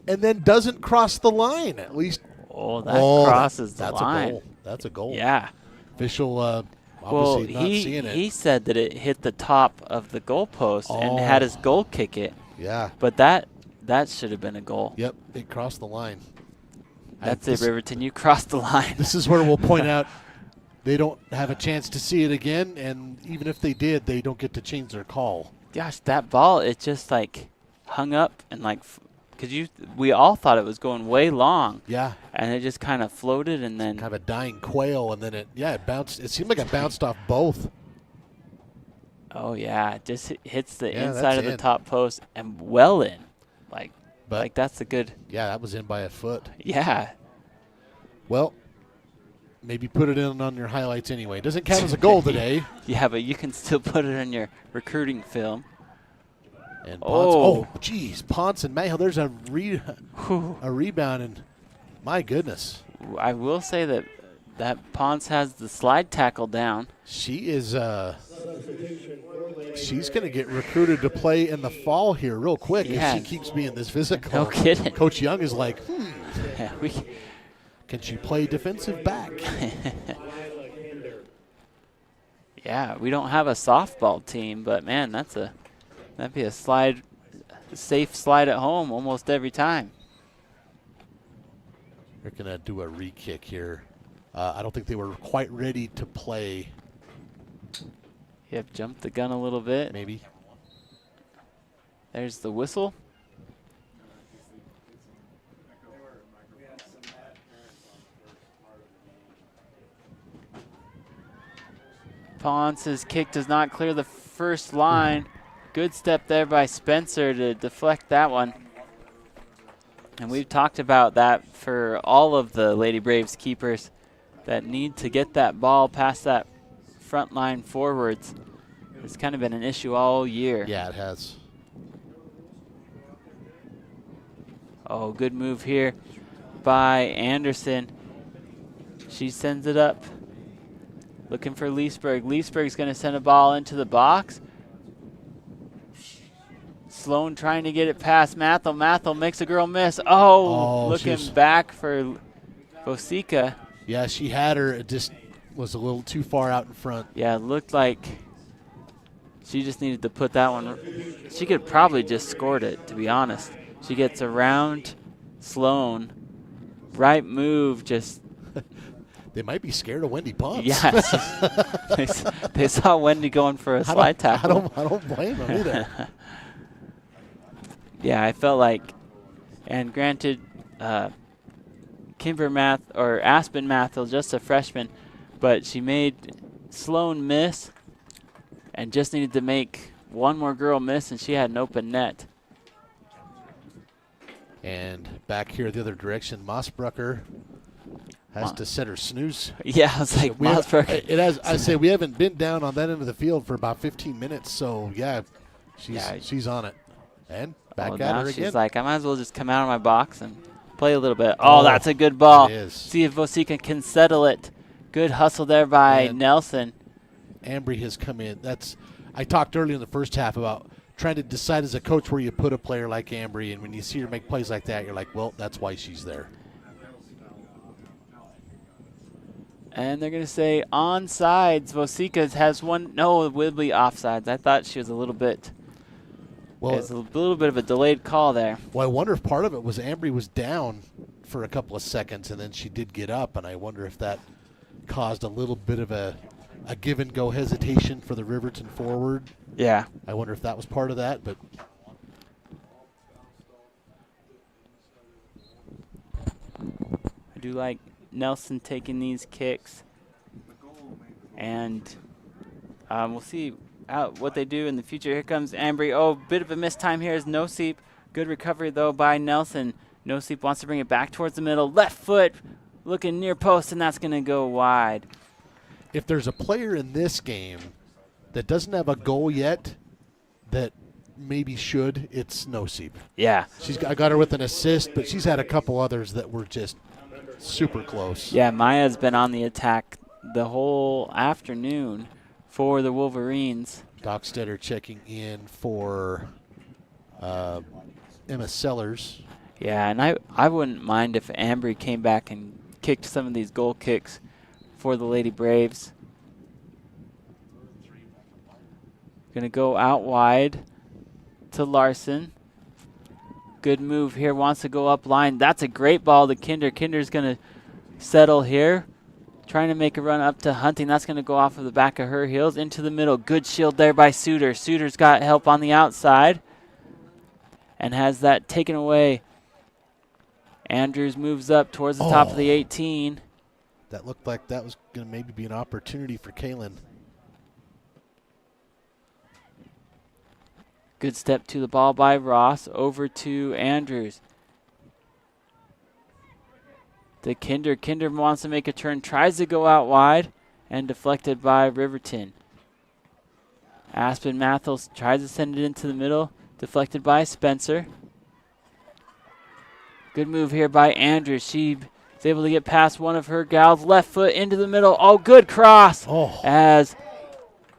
B: and then doesn't cross the line at least.
D: Oh, that crosses the line.
B: A goal. That's a goal.
D: Yeah.
B: Official obviously not seeing it.
D: He said that it hit the top of the goalpost and had his goal kick it.
B: Yeah.
D: But that should have been a goal.
B: Yep, it crossed the line.
D: That's it, Riverton. You crossed the line.
B: This is where we'll point out they don't have a chance to see it again, and even if they did, they don't get to change their call.
D: Gosh, that ball, it just hung up and because we all thought it was going way long.
B: Yeah.
D: And it just kind of floated and then.
B: Kind of a dying quail, and then it bounced. It seemed like it bounced off both.
D: Oh, yeah. It just hits the inside of the top post and well in. But that's a good.
B: Yeah, that was in by a foot.
D: Yeah.
B: Well, maybe put it in on your highlights anyway. Doesn't count as a goal today.
D: Yeah, but you can still put it on your recruiting film.
B: And Ponce, Ponce and Mayhill. There's a rebound, and my goodness.
D: I will say that Ponce has the slide tackle down.
B: She is. She's going to get recruited to play in the fall here real quick if she keeps being this physical.
D: No kidding.
B: Coach Young is like,
D: Yeah,
B: can she play defensive back?
D: Yeah, we don't have a softball team, but man, that'd be a safe slide at home almost every time.
B: They're going to do a re-kick here. I don't think they were quite ready to play.
D: Yep, jumped the gun a little bit.
B: Maybe.
D: There's the whistle. Ponce's kick does not clear the first line. Good step there by Spencer to deflect that one. And we've talked about that for all of the Lady Braves keepers that need to get that ball past that front line forwards. It's kind of been an issue all year.
B: Yeah, it has.
D: Oh, good move here by Anderson. She sends it up. Looking for Leesburg. Leesburg's going to send a ball into the box. Sloan trying to get it past Mathel. Mathel makes a girl miss. Looking back for Vosica.
B: Yeah, she had her. It just was a little too far out in front.
D: Yeah, it looked like she just needed to put that one. She could probably just scored it, to be honest. She gets around Sloan. Right move, just.
B: They might be scared of Wendy Pumps.
D: Yes. they saw Wendy going for a slide tackle.
B: I don't blame them either.
D: Yeah, I felt like, and granted, Aspen Mathel, just a freshman, but she made Sloan miss and just needed to make one more girl miss, and she had an open net.
B: And back here the other direction, Mossbrucker has to set her snooze.
D: Yeah, I was like, Mossbrucker.
B: I say we haven't been down on that end of the field for about 15 minutes, so yeah, she's on it. And back at her again.
D: She's like, I might as well just come out of my box and play a little bit. Oh, that's a good ball.
B: It is.
D: See if Vosica can settle it. Good hustle there by Nelson.
B: Ambry has come in. I talked earlier in the first half about trying to decide as a coach where you put a player like Ambry, and when you see her make plays like that, you're like, well, that's why she's there.
D: And they're going to say onside. Vosica has one. No, it will be offsides. I thought she was a little bit. Well, it's a little bit of a delayed call there.
B: Well, I wonder if part of it was Ambry was down for a couple of seconds, and then she did get up, and I wonder if that caused a little bit of a give-and-go hesitation for the Riverton forward.
D: Yeah.
B: I wonder if that was part of that, but
D: I do like Nelson taking these kicks, and we'll see what they do in the future. Here comes Ambry. Oh, bit of a missed time here is Noseep. Good recovery, though, by Nelson. Noseep wants to bring it back towards the middle. Left foot looking near post, and that's going to go wide.
B: If there's a player in this game that doesn't have a goal yet that maybe should, it's Noseep.
D: Yeah.
B: I got her with an assist, but she's had a couple others that were just super close.
D: Yeah, Maya's been on the attack the whole afternoon for the Wolverines.
B: Dockstetter checking in for Emma Sellers.
D: Yeah, and I wouldn't mind if Ambry came back and kicked some of these goal kicks for the Lady Braves. Going to go out wide to Larson. Good move here, wants to go up line. That's a great ball to Kinder. Kinder's going to settle here. Trying to make a run up to Hunting. That's going to go off of the back of her heels into the middle. Good shield there by Suter. Suter's got help on the outside and has that taken away. Andrews moves up towards the top of the 18.
B: That looked like that was going to maybe be an opportunity for Kaylin.
D: Good step to the ball by Ross. Over to Andrews. To Kinder. Kinder wants to make a turn. Tries to go out wide. And deflected by Riverton. Aspen Mathels tries to send it into the middle. Deflected by Spencer. Good move here by Andrews. She is able to get past one of her gals. Left foot into the middle. Oh, good cross. As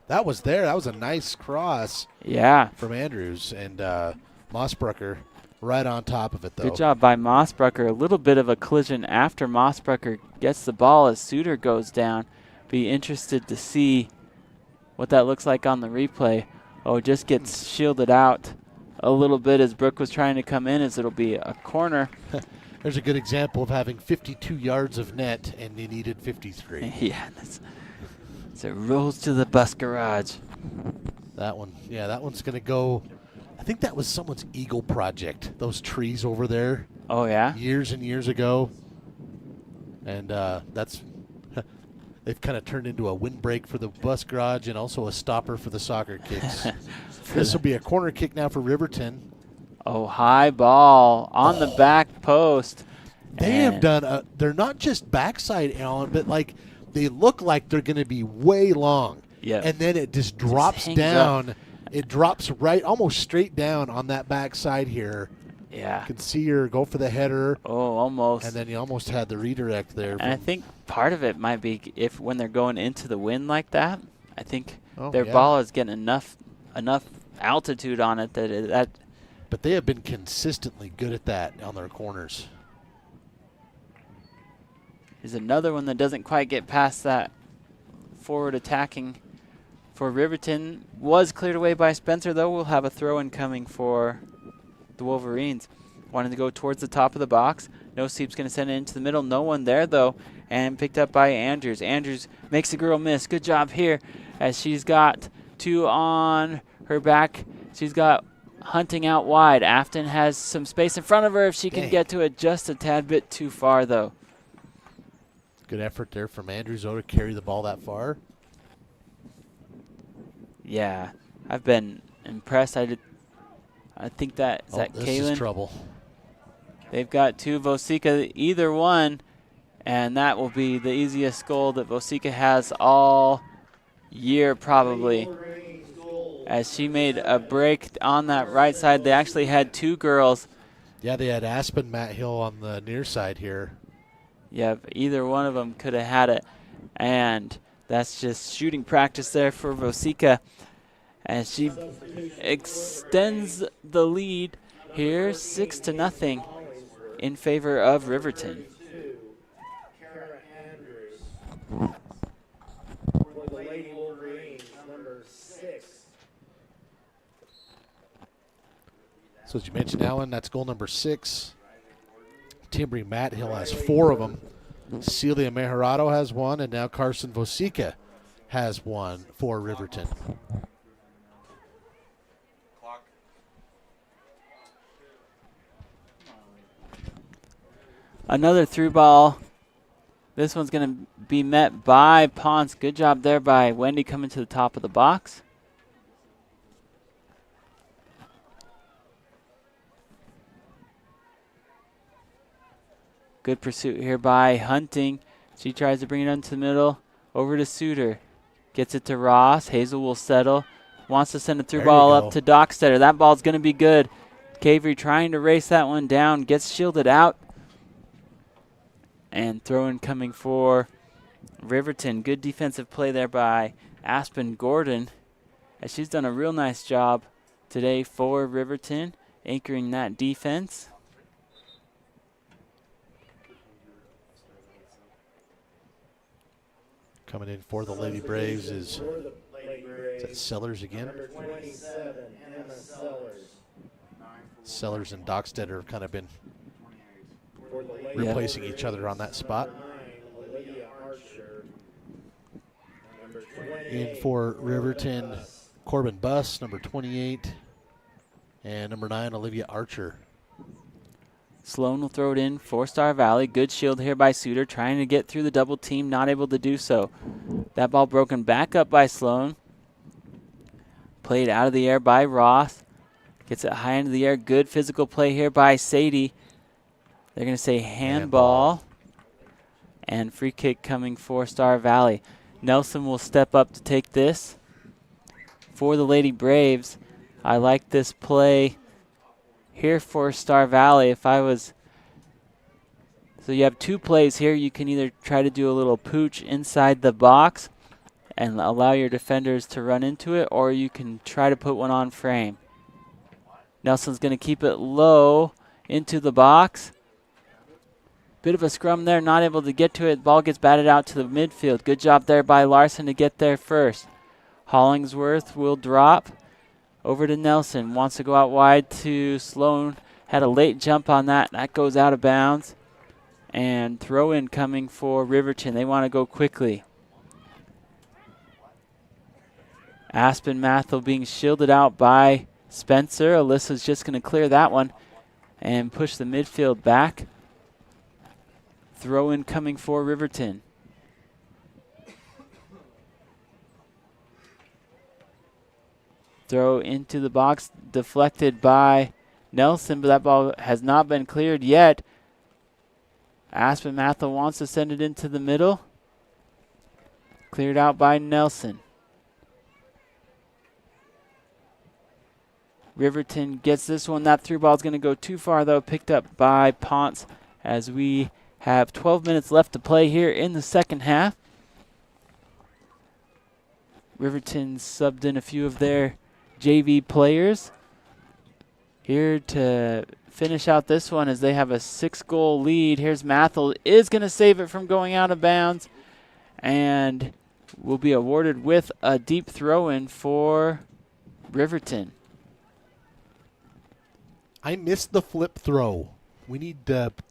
B: that was there. That was a nice cross.
D: Yeah.
B: From Andrews. And Mossbrucker right on top of it, though.
D: Good job by Mossbrucker. A little bit of a collision after Mossbrucker gets the ball as Suter goes down. Be interested to see what that looks like on the replay. Oh, just gets shielded out a little bit as Brooke was trying to come in, as it'll be a corner.
B: There's a good example of having 52 yards of net, and they needed 53.
D: Yeah, so it rolls to the bus garage.
B: That one, yeah, that one's going to go. I think that was someone's Eagle project, those trees over there.
D: Oh, yeah?
B: Years and years ago. And that's, they've kind of turned into a windbreak for the bus garage and also a stopper for the soccer kicks. This will be a corner kick now for Riverton.
D: Oh, high ball on the back post.
B: They have done, they're not just backside, Alan, but like they look like they're going to be way long.
D: Yeah.
B: And then it just drops down. It drops right, almost straight down on that backside here.
D: Yeah.
B: Could see her go for the header.
D: Oh, almost.
B: And then you almost had the redirect there.
D: And I think part of it might be if when they're going into the wind like that, I think their
B: yeah.
D: ball is getting enough altitude on it that
B: But they have been consistently good at that on their corners.
D: is another one that doesn't quite get past that forward attacking for Riverton. Was cleared away by Spencer, though. We'll have a throw-in coming for the Wolverines. Wanted to go towards the top of the box. No Seep's going to send it into the middle. No one there, though, and picked up by Andrews. Andrews makes the girl miss. Good job here as she's got 2 on her back. She's got Hunting out wide. Afton has some space in front of her if she can get to it just a tad bit too far, though.
B: Good effort there from Andrews to carry the ball that far.
D: Yeah, I've been impressed. I think that is that
B: this
D: Kaylin.
B: is trouble.
D: They've got 2 Vosika, either one, and that will be the easiest goal that Vosika has all year probably. As she made a break on that right side. They actually had 2 girls.
B: Yeah, they had Aspen, Matt Hill on the near side here.
D: Yeah, either one of them could have had it. And that's just shooting practice there for Vosika. And she extends the lead here 6-0 in favor of Riverton.
B: So as you mentioned, Alan, that's goal number 6. Timbri Matt Hill has 4 of them. Celia Mejarado has 1, and now Carson Vosika has 1 for Riverton.
D: Another through ball. This one's going to be met by Ponce. Good job there by Wendy coming to the top of the box. Good pursuit here by Hunting. She tries to bring it into the middle. Over to Suter. Gets it to Ross. Hazel will settle. Wants to send a through ball up to Dockstetter. That ball's going to be good. Cavery trying to race that one down. Gets shielded out. And throw-in coming for Riverton. Good defensive play there by Aspen Gordon. As she's done a real nice job today for Riverton, anchoring that defense.
B: Coming in for the Lady Braves is that Sellers again? Sellers and Dockstetter have kind of been replacing each other on that spot. In for Riverton, Corbin Buss, number 28, and number 9, Olivia Archer.
D: Sloan will throw it in for Star Valley. Good shield here by Suter, trying to get through the double team, not able to do so. That ball broken back up by Sloan. Played out of the air by Ross. Gets it high into the air. Good physical play here by Sadie. They're going to say handball. And free kick coming for Star Valley. Nelson will step up to take this. For the Lady Braves, I like this play here for Star Valley. So you have 2 plays here. You can either try to do a little pooch inside the box and allow your defenders to run into it, or you can try to put one on frame. Nelson's going to keep it low into the box. Bit of a scrum there, not able to get to it. Ball gets batted out to the midfield. Good job there by Larson to get there first. Hollingsworth will drop over to Nelson. Wants to go out wide to Sloan. Had a late jump on that. That goes out of bounds. And throw in coming for Riverton. They want to go quickly. Aspen Mathel being shielded out by Spencer. Alyssa's just going to clear that one and push the midfield back. Throw in coming for Riverton. Throw into the box, deflected by Nelson, but that ball has not been cleared yet. Aspen Mathel wants to send it into the middle. Cleared out by Nelson. Riverton gets this one. That through ball is going to go too far, though, picked up by Ponce as we have 12 minutes left to play here in the second half. Riverton subbed in a few of their JV players here to finish out this one as they have a 6-goal lead. Here's Mathel, is going to save it from going out of bounds and will be awarded with a deep throw-in for Riverton.
B: I missed the flip throw. We need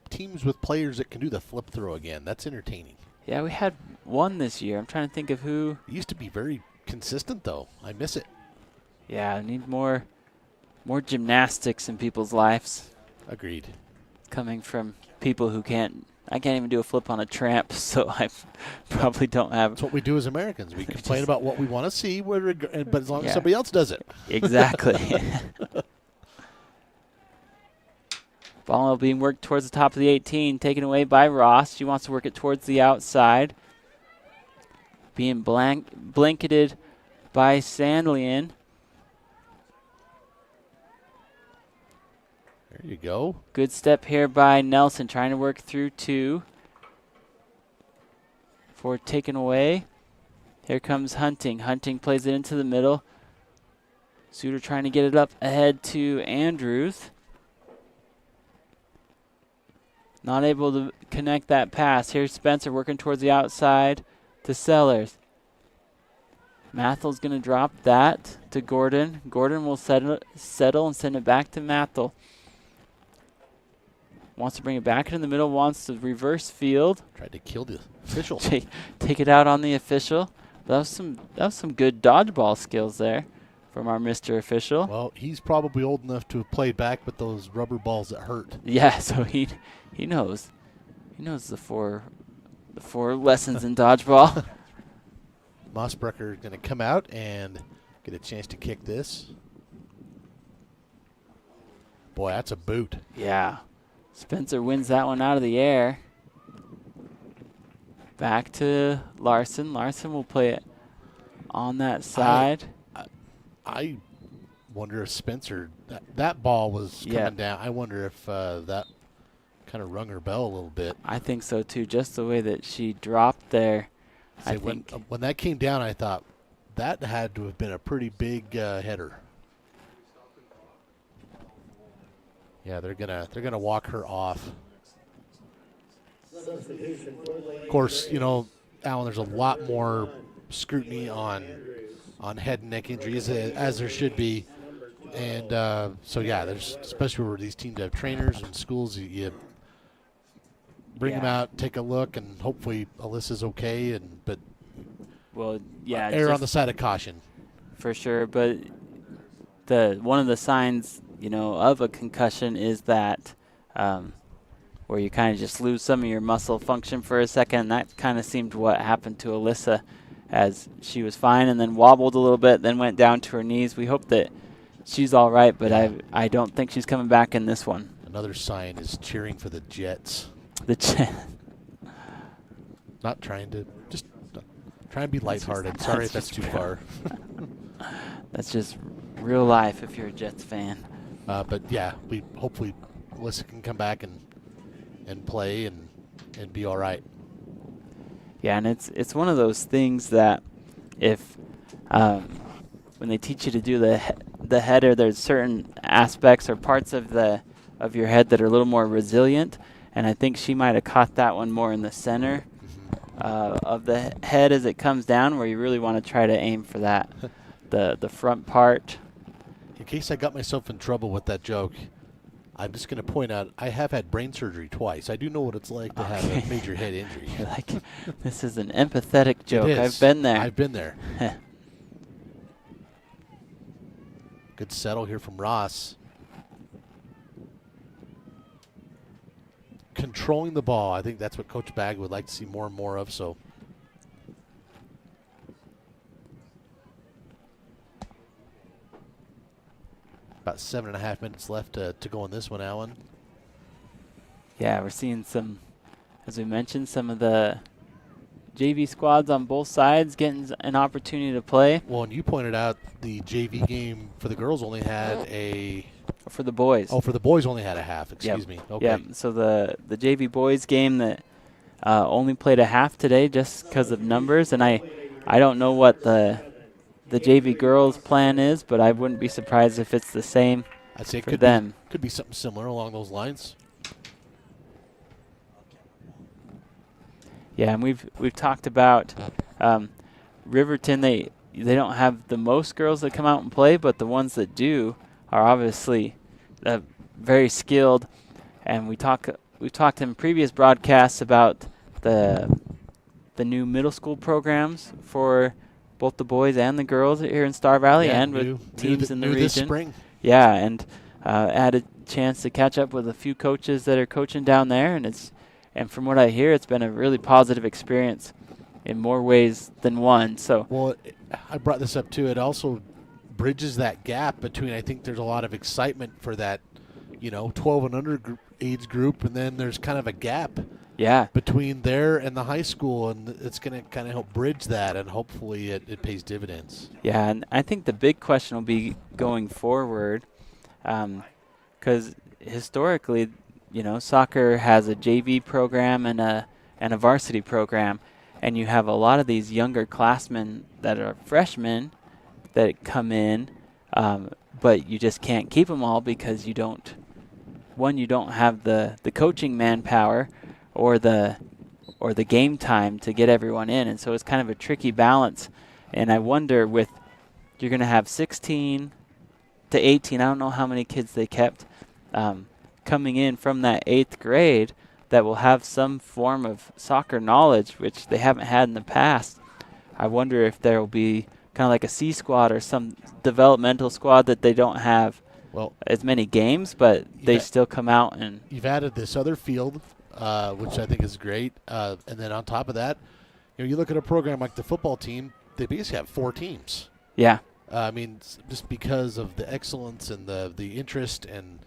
B: teams with players that can do the flip throw again. That's entertaining.
D: Yeah, we had one this year. I'm trying to think of who.
B: It used to be very consistent, though. I miss it.
D: Yeah, I need more gymnastics in people's lives.
B: Agreed.
D: Coming from people who I can't even do a flip on a tramp, so I probably don't have.
B: That's what we do as Americans. We complain about what we want to see, but as long as somebody else does it.
D: Exactly. Ball being worked towards the top of the 18, taken away by Ross. She wants to work it towards the outside. Being blanketed by Sandlian.
B: There you go.
D: Good step here by Nelson, trying to work through 2. For taken away. Here comes Hunting. Hunting plays it into the middle. Suter trying to get it up ahead to Andrews. Not able to connect that pass. Here's Spencer working towards the outside to Sellers. Mathel's going to drop that to Gordon. Gordon will settle and send it back to Mathel. Wants to bring it back into the middle, wants to reverse field.
B: Tried to kill the official.
D: Take it out on the official. That was some good dodgeball skills there from our Mr. Official.
B: Well, he's probably old enough to have played back with those rubber balls that hurt.
D: Yeah, so he knows. He knows the four lessons in dodgeball.
B: Mossbrecker is going to come out and get a chance to kick this. Boy, that's a boot.
D: Yeah. Spencer wins that one out of the air. Back to Larson. Larson will play it on that side.
B: I wonder if Spencer, that ball was coming down. I wonder if that kind of rung her bell a little bit.
D: I think so too, just the way that she dropped there. I think
B: when that came down, I thought that had to have been a pretty big header. Yeah, they're gonna walk her off. Of course, Alan, there's a lot more scrutiny on head and neck injuries as there should be, and so yeah, there's especially where these teams have trainers and schools. You bring them out, take a look, and hopefully Alyssa's okay. Err on the side of caution.
D: For sure, but one of the signs of a concussion is that where you kind of just lose some of your muscle function for a second. And that kind of seemed what happened to Alyssa, as she was fine and then wobbled a little bit, then went down to her knees. We hope that she's all right, but I don't think she's coming back in this one.
B: Another sign is cheering for the Jets.
D: The Jets.
B: Not trying to, just try and be lighthearted. Sorry if that's too far.
D: That's just real life if you're a Jets fan.
B: But yeah, we hopefully Alyssa can come back and play and be all right.
D: Yeah, and it's one of those things that if when they teach you to do the header, there's certain aspects or parts of your head that are a little more resilient, and I think she might have caught that one more in the center of the head as it comes down, where you really want to try to aim for that the front part.
B: In case I got myself in trouble with that joke, I'm just going to point out I have had brain surgery twice. I do know what it's like to have a major head injury.
D: You're like, this is an empathetic joke. I've been there.
B: I've been there. Good settle here from Ross. Controlling the ball. I think that's what Coach Bagg would like to see more and more of. So about 7.5 minutes left to go on this one, Alan.
D: Yeah, we're seeing some, as we mentioned, some of the JV squads on both sides getting an opportunity to play.
B: Well, and you pointed out the JV game for the girls only had a...
D: For the boys.
B: Oh, for the boys only had a half. Excuse me. Okay.
D: Yeah, so the JV boys game that only played a half today just because of numbers, and I don't know what the JV girls' plan is, but I wouldn't be surprised if it's the same
B: I'd say it
D: for them.
B: Could be something similar along those lines.
D: Yeah, and we've talked about Riverton. They don't have the most girls that come out and play, but the ones that do are obviously very skilled. And we've talked in previous broadcasts about the new middle school programs for both the boys and the girls here in Star Valley, and with teams in the region.
B: This spring.
D: Yeah, and had a chance to catch up with a few coaches that are coaching down there, and from what I hear, it's been a really positive experience in more ways than one. So,
B: well, I brought this up too. It also bridges that gap between. I think there's a lot of excitement for that, 12 and under age group, and then there's kind of a gap.
D: Yeah.
B: Between there and the high school, and it's going to kind of help bridge that, and hopefully it pays dividends.
D: Yeah, and I think the big question will be going forward, because historically, soccer has a JV program and a varsity program, and you have a lot of these younger classmen that are freshmen that come in, but you just can't keep them all because you don't have the coaching manpower or the game time to get everyone in, and so it's kind of a tricky balance. And I wonder, you're going to have 16 to 18, I don't know how many kids they kept coming in from that 8th grade that will have some form of soccer knowledge, which they haven't had in the past. I wonder if there will be kind of like a C squad or some developmental squad that they don't have as many games, but they still come out and...
B: You've added this other field, which I think is great. And then on top of that, you look at a program like the football team, they basically have 4 teams.
D: Yeah.
B: I mean, just because of the excellence and the interest, and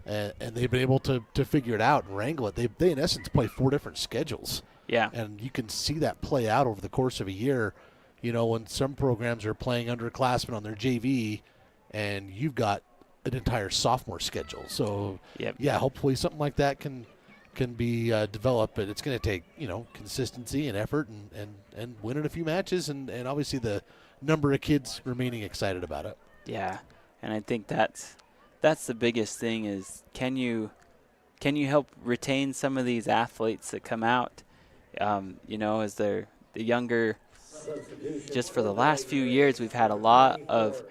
B: they've been able to figure it out and wrangle it. They in essence play 4 different schedules.
D: Yeah.
B: And you can see that play out over the course of a year. When some programs are playing underclassmen on their JV, and you've got an entire sophomore schedule. So, yeah, hopefully something like that can be developed, but it's going to take, consistency and effort and winning a few matches, and obviously the number of kids remaining excited about it.
D: Yeah, and I think that's the biggest thing is can you help retain some of these athletes that come out, as they're the younger. Just for the last few years, we've had a lot of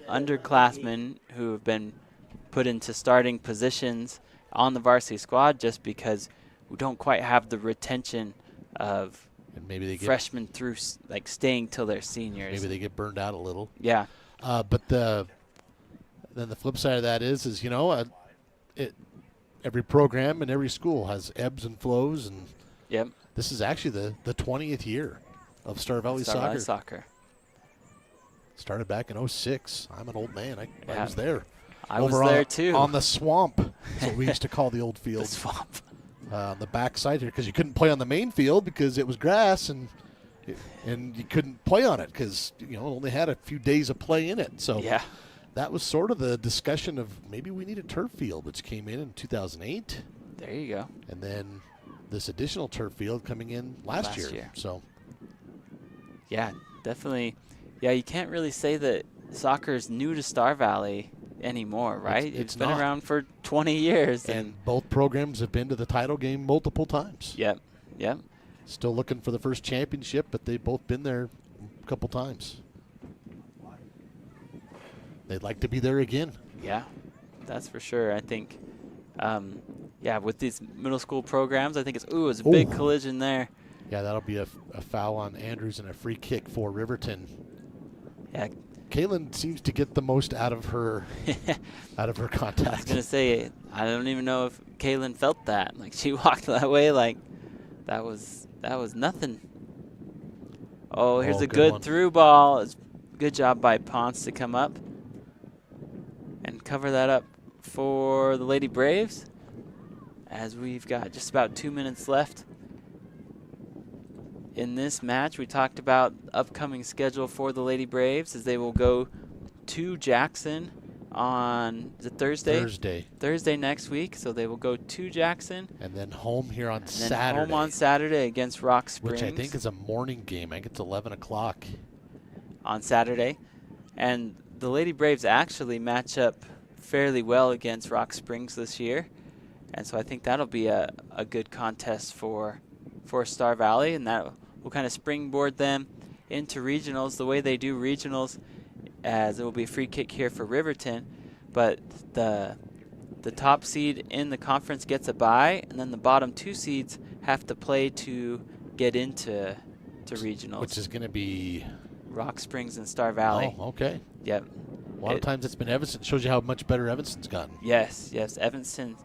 D: underclassmen who have been put into starting positions on the varsity squad just because we don't quite have the retention of freshmen through staying till they're seniors.
B: Maybe they get burned out a little.
D: Yeah.
B: But then the flip side of that is every program and every school has ebbs and flows, and this is actually the 20th year of Star Valley
D: Soccer.
B: Started back in 06. I'm an old man. I was there.
D: I was there too.
B: On the swamp. That's what we used to call the old field.
D: The swamp.
B: On the back side here, because you couldn't play on the main field because it was grass, and you couldn't play on it because only had a few days of play in it. So that was sort of the discussion of maybe we need a turf field, which came in 2008.
D: There you go.
B: And then this additional turf field coming in last year. So.
D: Yeah, definitely. Yeah, you can't really say that soccer is new to Star Valley anymore, right? It's been around for 20 years.
B: And both programs have been to the title game multiple times.
D: Yep.
B: Still looking for the first championship, but they've both been there a couple times. They'd like to be there again.
D: Yeah, that's for sure. I think, with these middle school programs, I think it's a big collision there.
B: Yeah, that'll be a foul on Andrews and a free kick for Riverton.
D: Yeah,
B: Kaylin seems to get the most out of her contact.
D: I was gonna say, I don't even know if Kaylin felt that. Like she walked that way, like that was nothing. Oh, here's a good through ball. It's good job by Ponce to come up and cover that up for the Lady Braves. As we've got just about 2 minutes left. in this match. We talked about upcoming schedule for the Lady Braves as they will go to Jackson on Thursday next week. So they will go to Jackson.
B: And then home here on
D: and
B: Saturday.
D: Then home on Saturday against Rock Springs.
B: Which I think is a morning game. I think it's 11 o'clock.
D: On Saturday. And the Lady Braves actually match up fairly well against Rock Springs this year. And so I think that'll be a good contest for Star Valley, and that will kind of springboard them into regionals the way they do regionals, as it will be a free kick here for Riverton. But the top seed in the conference gets a bye, and then the bottom 2 seeds have to play to get into regionals.
B: Which is going to be
D: Rock Springs and Star Valley.
B: Oh, okay.
D: Yep.
B: A lot of times it's been Evanston. Shows you how much better Evanston's gotten.
D: Yes, Evanston.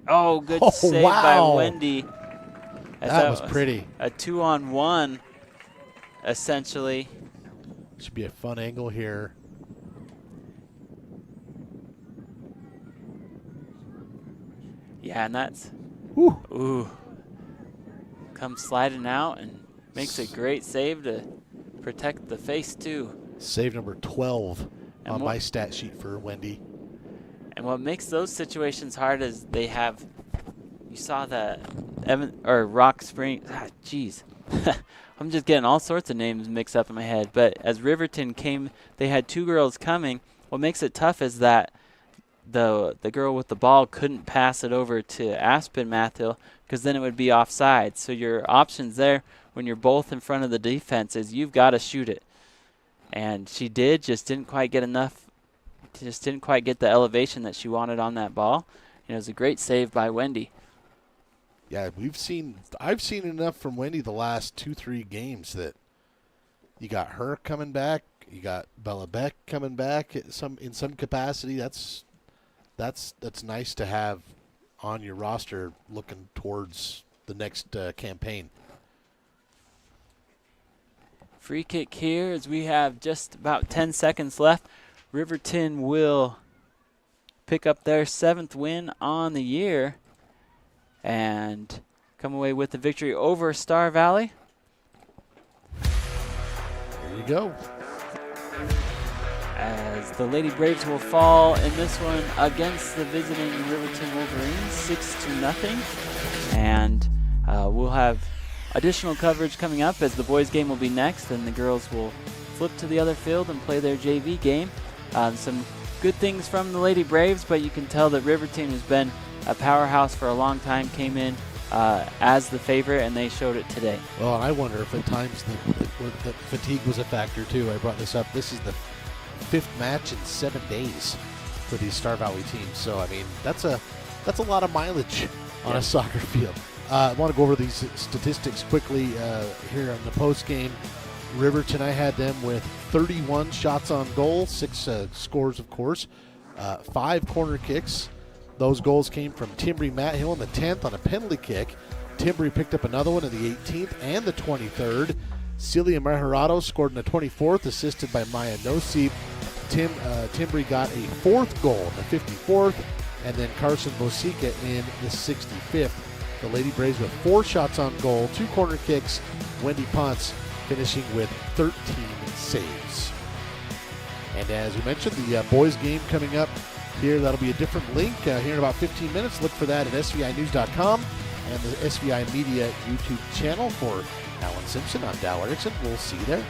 D: Oh, good save by Wendy.
B: That was pretty.
D: A 2-on-1, essentially.
B: Should be a fun angle here.
D: Yeah, and that's comes sliding out and makes a great save to protect the face too.
B: Save number 12
D: and
B: on my stat sheet for Wendy.
D: And what makes those situations hard is they have, you saw the Rock Springs. Jeez. I'm just getting all sorts of names mixed up in my head. But as Riverton came, they had 2 girls coming. What makes it tough is that the girl with the ball couldn't pass it over to Aspen Mathill because then it would be offside. So your options there when you're both in front of the defense is you've got to shoot it. And she did, just didn't quite get enough. Just didn't quite get the elevation that she wanted on that ball. It was a great save by Wendy.
B: Yeah, I've seen enough from Wendy the last 2-3 games that you got her coming back, you got Bella Beck coming back in some capacity. That's nice to have on your roster looking towards the next campaign.
D: Free kick here as we have just about 10 seconds left. Riverton will pick up their 7th win on the year and come away with the victory over Star Valley.
B: There you go.
D: As the Lady Braves will fall in this one against the visiting Riverton Wolverines 6-0. And we'll have additional coverage coming up as the boys game will be next and the girls will flip to the other field and play their JV game. Some good things from the Lady Braves, but you can tell that Riverton has been a powerhouse for a long time, came in as the favorite, and they showed it today.
B: Well, I wonder if at times the fatigue was a factor, too. I brought this up. This is the 5th match in 7 days for these Star Valley teams. So, I mean, that's a lot of mileage on a soccer field. I want to go over these statistics quickly here on the post game. Riverton, I had them with 31 shots on goal, 6 scores, of course, 5 corner kicks. Those goals came from Timbri Mathill in the 10th on a penalty kick. Timbri picked up another one in the 18th and the 23rd. Celia Mejarado scored in the 24th, assisted by Maya Nosip. Timbri got a 4th goal in the 54th, and then Carson Bosica in the 65th. The Lady Braves with 4 shots on goal, 2 corner kicks. Wendy Ponce finishing with 13 saves. And as we mentioned, the boys game coming up here, that'll be a different link here in about 15 minutes. Look for that at SVInews.com and the SVI Media YouTube channel. For Alan Simpson, I'm Dow Erickson. We'll see you there.